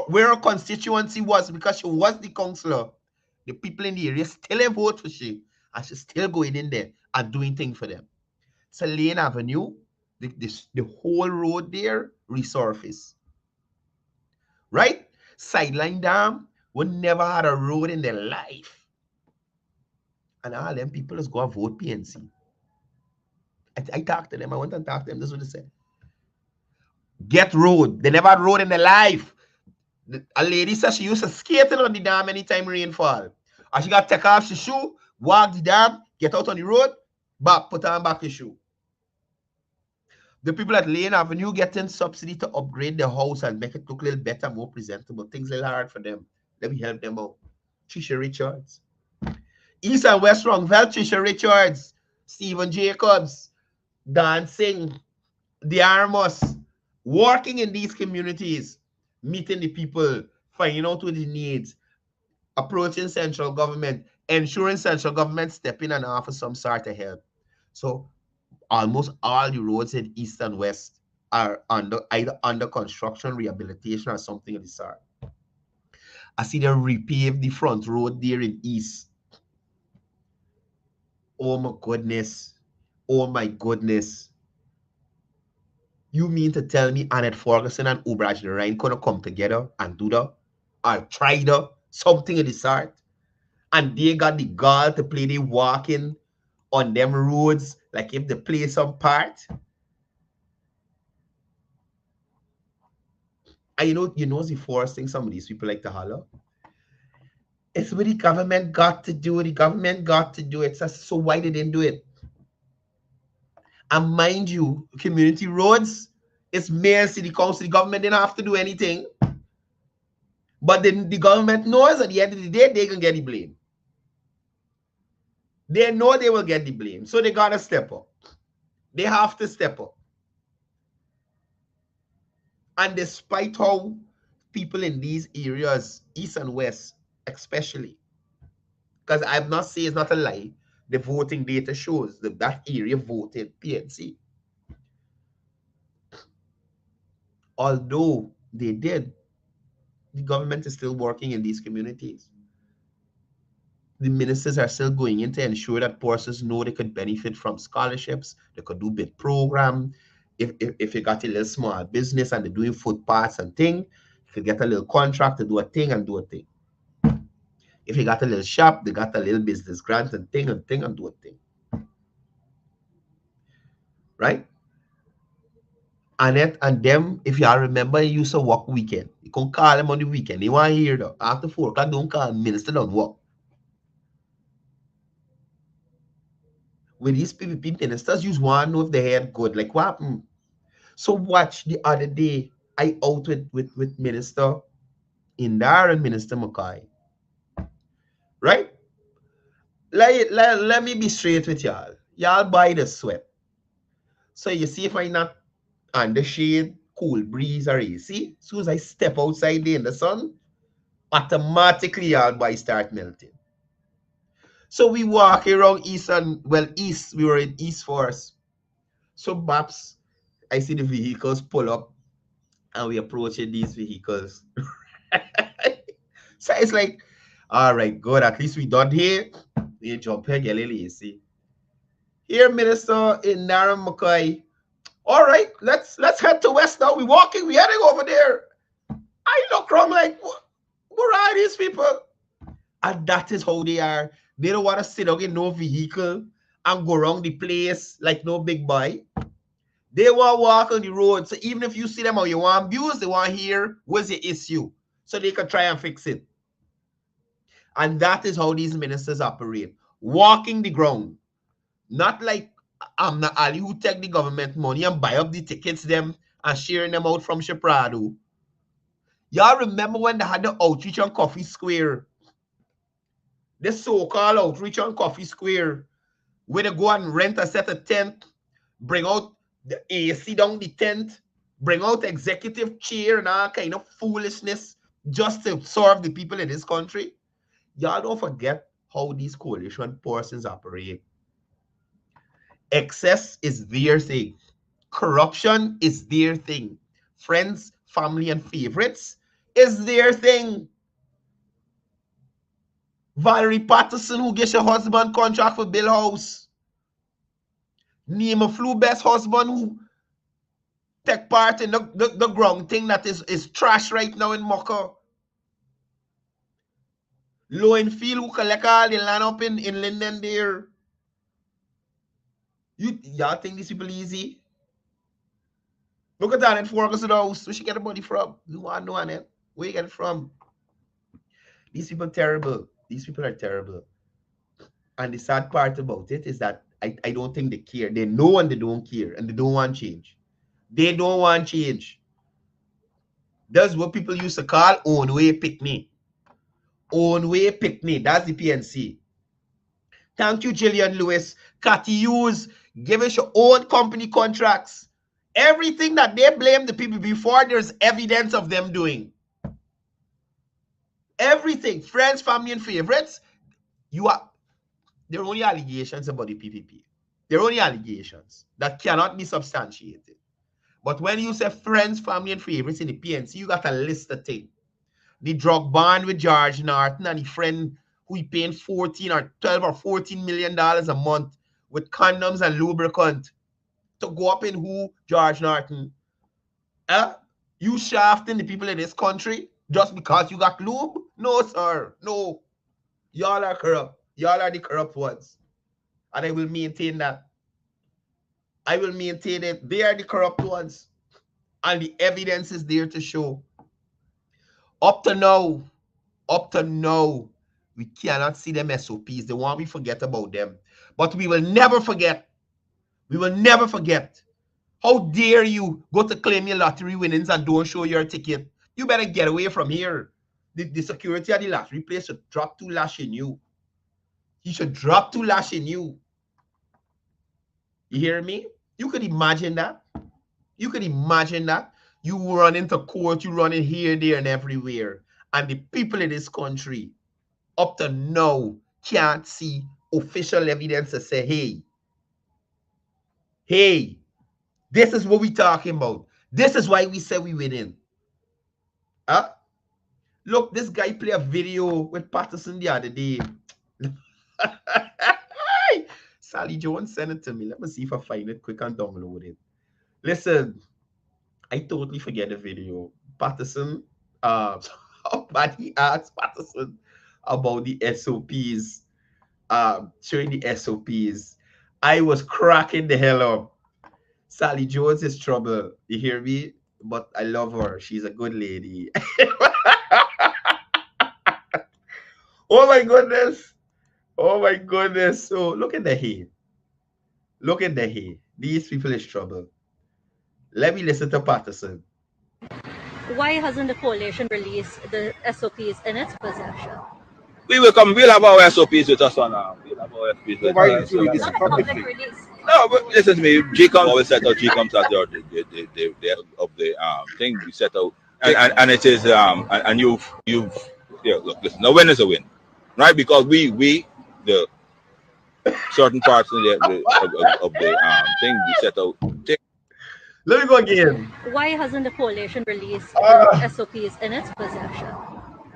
Where her constituency was, because she was the councillor. The people in the area still have vote for she, and she's still going in there and doing things for them. So Lane Avenue, the whole road there resurface. Right? Sideline Dam would never had a road in their life. And all them people is going to vote PNC. I talked to them. I went and talked to them. This is what they said. Get road. They never had road in their life. A lady said she used to skating on the dam anytime rainfall. And she got to take off her shoe, walk the dam, get out on the road, back, put on back her shoe. The people at Lane Avenue getting subsidy to upgrade their house and make it look a little better, more presentable. Things a little hard for them. Let me help them out. Trisha Richards. East and West Wrongville, Trisha Richards, Stephen Jacobs, dancing, the Armos, working in these communities, meeting the people, finding out what they need, approaching central government, ensuring central government step in and offer some sort of help. So almost all the roads in East and West are either under construction, rehabilitation, or something of the sort. I see them repave the front road there in East. Oh my goodness. Oh my goodness. You mean to tell me Annette Ferguson and Ubraj Narain couldn't come together and do that? Or try that? Something of the sort? And they got the gall to play the walking on them roads like if they play some part? And you know the first thing some of these people like to holler? It's what the government got to do. The government got to do it. So why they didn't do it? And mind you, community roads, it's mayor, city council, the government didn't have to do anything. But the government knows at the end of the day, they can get the blame. They know they will get the blame. So they got to step up. They have to step up. And despite how people in these areas, East and West especially, because I'm not saying it's not a lie, the voting data shows that area voted PNC. Although they did, the government is still working in these communities. The ministers are still going in to ensure that persons know they could benefit from scholarships, they could do bid program. If you got a little small business and they're doing footpaths and thing, if you get a little contract to do a thing and do a thing. If you got a little shop, they got a little business grant and thing and do a thing. Right? And them, if y'all remember, you used to work weekend. You can call them on the weekend. They want to hear though. After 4 o'clock, don't call minister, don't work. With these PPP ministers, you want to know if they had good. Like what happened? So watch the other day, I out with Minister Indar and Minister McCoy. Right? Let me be straight with y'all. Y'all buy the sweat. So you see if I not under shade, cool breeze or AC, as soon as I step outside there in the sun, automatically y'all buy start melting. So we walk around east, we were in East Forest. So Baps, I see the vehicles pull up and we approaching these vehicles. So it's like, all right, good. At least we done here. We jump here, get a little AC. Here, Minister in Naram McCoy. All right, let's head to West now. We're walking, we're heading over there. I look around like, what are these people? And that is how they are. They don't want to sit down in no vehicle and go around the place like no big boy. They want to walk on the road. So even if you see them or you want abuse, they want to hear what's the issue so they can try and fix it. And that is how these ministers operate. Walking the ground. Not like Amna Ali who take the government money and buy up the tickets them and sharing them out from Shaprado. Y'all remember when they had the outreach on Coffee Square? The so-called outreach on Coffee Square, where they go and rent a set of tent, bring out the AC down the tent, bring out executive chair and all kind of foolishness just to serve the people in this country. Y'all don't forget how these coalition persons operate. Excess is their thing. Corruption is their thing. Friends, family, and favorites is their thing. Valerie Patterson, who gets her husband contract for Bill House. Name a flu best husband who take part in the ground thing that is trash right now in Mocha. Lowenfield, who collect all the land up in Linden there. Y'all think these people easy? Look at that in Ferguson House. Where she get the money from? You want to know on it? Where you get it from? These people are terrible. These people are terrible. And the sad part about it is that I don't think they care. They know and they don't care. And they don't want change. They don't want change. That's what people used to call own way picnic. Own way picnic. That's the PNC. Thank you, Gillian Lewis. Cathy Hughes. Give us your own company contracts. Everything that they blame the people before, there's evidence of them doing. Everything. Friends, family, and favorites. There are only allegations about the PPP. There are only allegations that cannot be substantiated. But when you say friends, family, and favorites in the PNC, you got a list of things. The drug ban with George Norton and the friend who he paying 14 or 12 or 14 million dollars a month with condoms and lubricant to go up in who? George Norton. You shafting the people in this country just because you got lube? No, sir. No. Y'all are corrupt. Y'all are the corrupt ones. And I will maintain that. I will maintain it. They are the corrupt ones. And the evidence is there to show. Up to now, we cannot see them SOPs. They want me to forget about them. But we will never forget. We will never forget. How dare you go to claim your lottery winnings and don't show your ticket? You better get away from here. the security at the lottery place should drop 2 lash in you. He should drop 2 lash in you. You hear me? You could imagine that. You could imagine that. You run into court, you run in here, there, and everywhere. And the people in this country, up to now, can't see official evidence to say, hey, this is what we talking about. This is why we say we winning. Huh? Look, this guy play a video with Patterson the other day. Sally Jones sent it to me. Let me see if I find it quick and download it. Listen, I totally forget the video. Patterson, somebody asked Patterson about the SOPs, showing the SOPs. I was cracking the hell up. Sally Jones is trouble. You hear me? But I love her. She's a good lady. Oh my goodness. Oh my goodness. So look at the hate. Look at the hate. These people is trouble. Let me listen to Patterson. Why hasn't the coalition released the SOPs in its possession? We will come. We'll have our SOPs with us on. We'll have our SOPs with us. Not a public release. No, but listen to me. GCOM always set out. GCOM set out the of the thing we set out, and it is and you've look, listen. A win is a win, right? Because we the certain parts of the thing we set out. Let me go again. Why hasn't the coalition released the SOPs in its possession?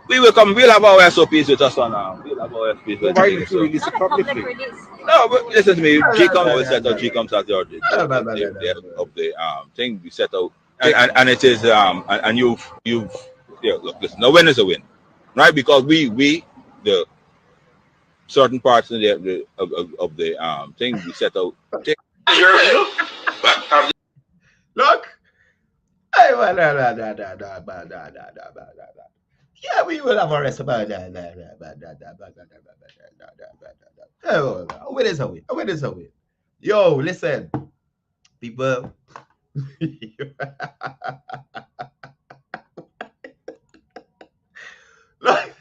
We will come. We'll have our SOPs with us on. We'll have our SOPs with us. Not a public release. No, but listen to me. GCOM always set out. GCOM set out of the thing we set out, and it is and you've look, listen. A win is a win, right? Because we the certain parts of the thing we set out. Look. Yeah, we will have a rest about that. A win is a win. A win is a win. Yo, listen, people. Look,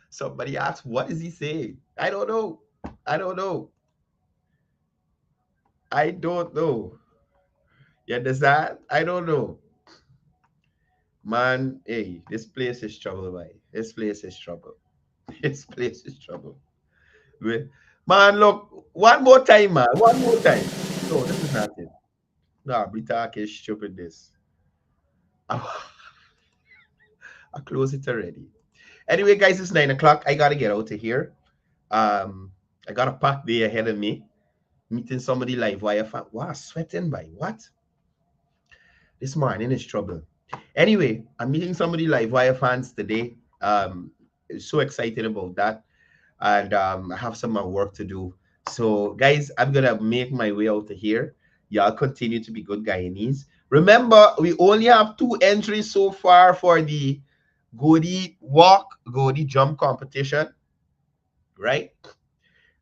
somebody asked, what is he saying? I don't know. I don't know. I don't know. You understand? I don't know. Man, hey, this place is trouble, boy. This place is trouble. This place is trouble. Man, look, one more time, man. One more time. No, this is not it. No, Britak is stupid, this. I close it already. Anyway, guys, it's 9 o'clock. I got to get out of here. I got a packed day ahead of me. Meeting somebody Livewire fan. Wow, sweating, by what? This morning is trouble. Anyway, I'm meeting somebody Livewire fans today. So excited about that. And I have some more work to do. So, guys, I'm going to make my way out of here. Y'all continue to be good Guyanese. Remember, we only have 2 entries so far for the Cde walk, Cde jump competition. Right?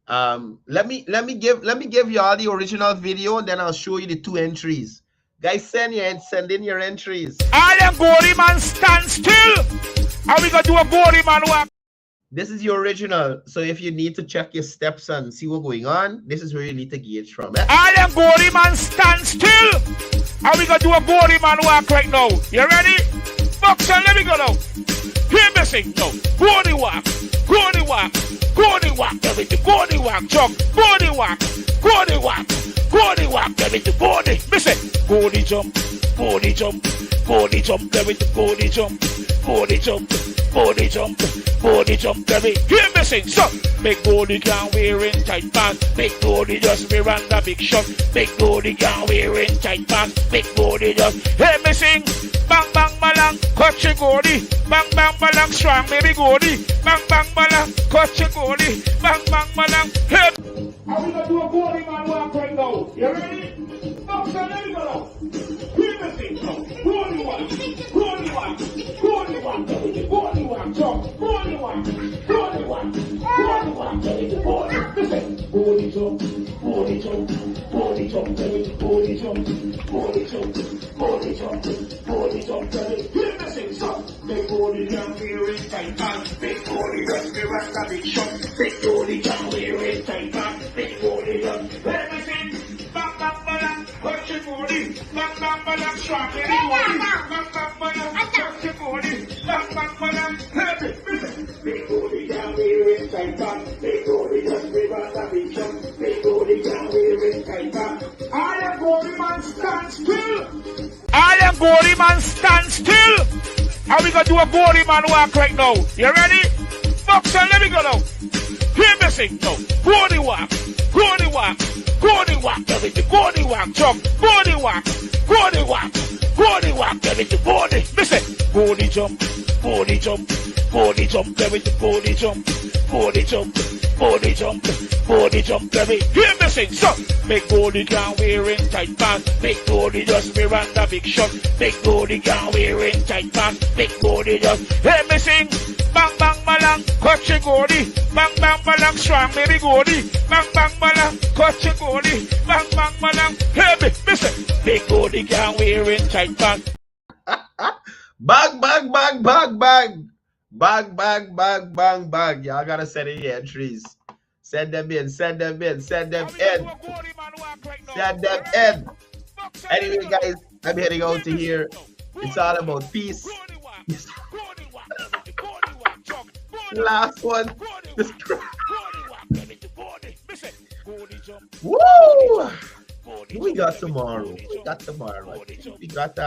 Let me give y'all the original video, and then I'll show you the 2 entries. Guys, send in your entries. All them Cde man stand still. How we gonna do a Cde man walk? This is the original. So if you need to check your steps and see what's going on, this is where you need to gauge from. All them Cde man stand still. How we gonna do a Cde man walk right now? You ready? Boxer, let me go now. Hear me sing now. Cde walk, Cde walk, Cde walk, everything. Cde walk, jump, Cde walk, Cde walk, Cde walk, everything. Cde, me say, Cde jump, Cde jump, Cde jump, everything. Cde jump, Cde jump, Cde jump, Cde jump, everything. Hear me sing, so make Cde can wearing tight pants, make Cde just wear on the big shot, make Cde can wearing tight pants, make Cde just. Hear me sing, bang bang balang, cut your Cde, bang bang balang, strong baby Cde, bang bang balang, cut your Cde, bang bang balang. Hey. How we gonna do a Cde man walk right now? You ready? Boxer, let me go now. Hear me sing now. Cde walk, Cde walk, Cde walk, Cde walk, jump, Cde walk, Cde walk, Cde walk, Cde. Listen, Cde jump, Cde jump, Cde jump, Cde jump, Cde jump, Cde jump, Cde jump, Cde. Hear me sing, so make Cde can wear it tight. bang, strong, baby, bang, bang, touch your body, bang, bang, heavy. Big body down here in Titan, big body just be on the vision, big body down here in Titan. I am Goldie Man, stand still. I am Goldie Man, stand still. And we gonna do a Goldie Man walk right now. You ready? Boxer, let me go now. Hear me sing now. Goldie walk, Goldie walk, Goldie walk, everything. Goldie walk, jump, Goldie walk, Goldie walk, Goldie walk, everything. Goldie, listen. Goldie jump, Goldie jump, Goldie jump, everything. Goldie jump, Goldie jump, Goldie jump, Goldie jump, everything. Hear me sing, so. Make Goldie can wearing tight pants. Make Goldie just be run the big shot. Make Goldie can wearing tight pants. Make Goldie just, hear me sing. Bang bang malang, cut your Goldie. Bang bang malang, strong baby Goldie. Bang bang malang, cut your Goldie. Bang bang malang, hear me, listen. Make Goldie can wearing tight pants. Bang, bang, bang, bang, bang. Bang, bang, bang, bang, bang. Y'all gotta send in your entries. Send them in, send them in, send them in. Send them in. Anyway, guys, I'm heading out to here. It's all about peace. Last one. Woo! We got tomorrow. We got tomorrow. We got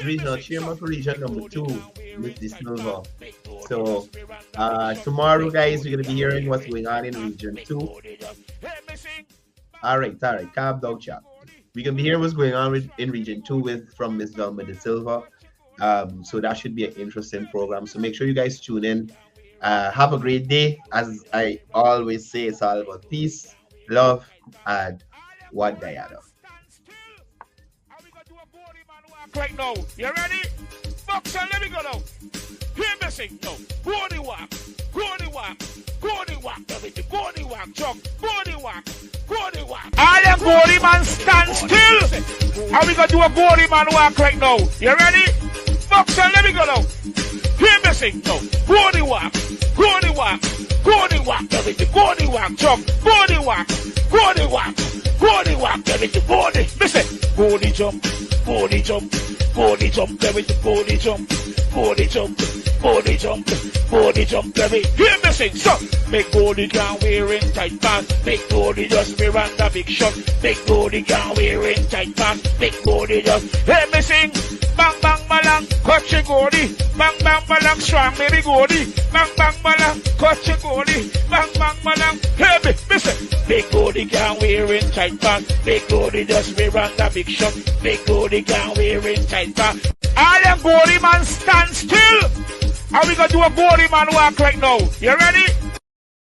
regional chairman for region number 2, Mr. Silver. So tomorrow, guys, we're gonna be hearing what's going on in region 2. All right, calm down, chat. We're gonna be hearing what's going on in region 2 from Miss Velma De Silva. So that should be an interesting program. So make sure you guys tune in. Have a great day. As I always say, it's all about peace, love, and one Guyana. Right now, you ready? Boxer, let me go now. Hear me sing now. Goldie walk, Goldie walk, Goldie walk, everything. Goldie walk, jump, Goldie walk, Goldie walk. I am Goldie Man, stand still. And we gonna do a Goldie Man walk right now. You ready? Boxer, let me go now. Hear me sing now. Goldie walk, Goldie walk, Goldie walk, everything. Goldie walk, jump, Goldie walk, Goldie walk, Goldie walk, everything. Goldie, listen. Goldie jump, Goldie jump, Goldie jump, everything. Goldie jump, Goldie jump, Goldie jump, Goldie jump, everything. Hear me sing, so. Make Goldie can wearing tight pants. Make Goldie just be run the big shot. Make Goldie can wearing tight pants. Make Goldie just, hear me sing. Bang bang malang, cut your Goldie. Bang bang malang, strong baby Goldie. Bang bang malang, cut your Goldie. Bang bang malang, hear me, listen. Make Goldie can wearing tight pants. Make Goldie just be run the big shot. Make Goldie can wearing tight pants. I am Goldie Man, stand still. And we gonna do a Goldie Man walk right now. You ready?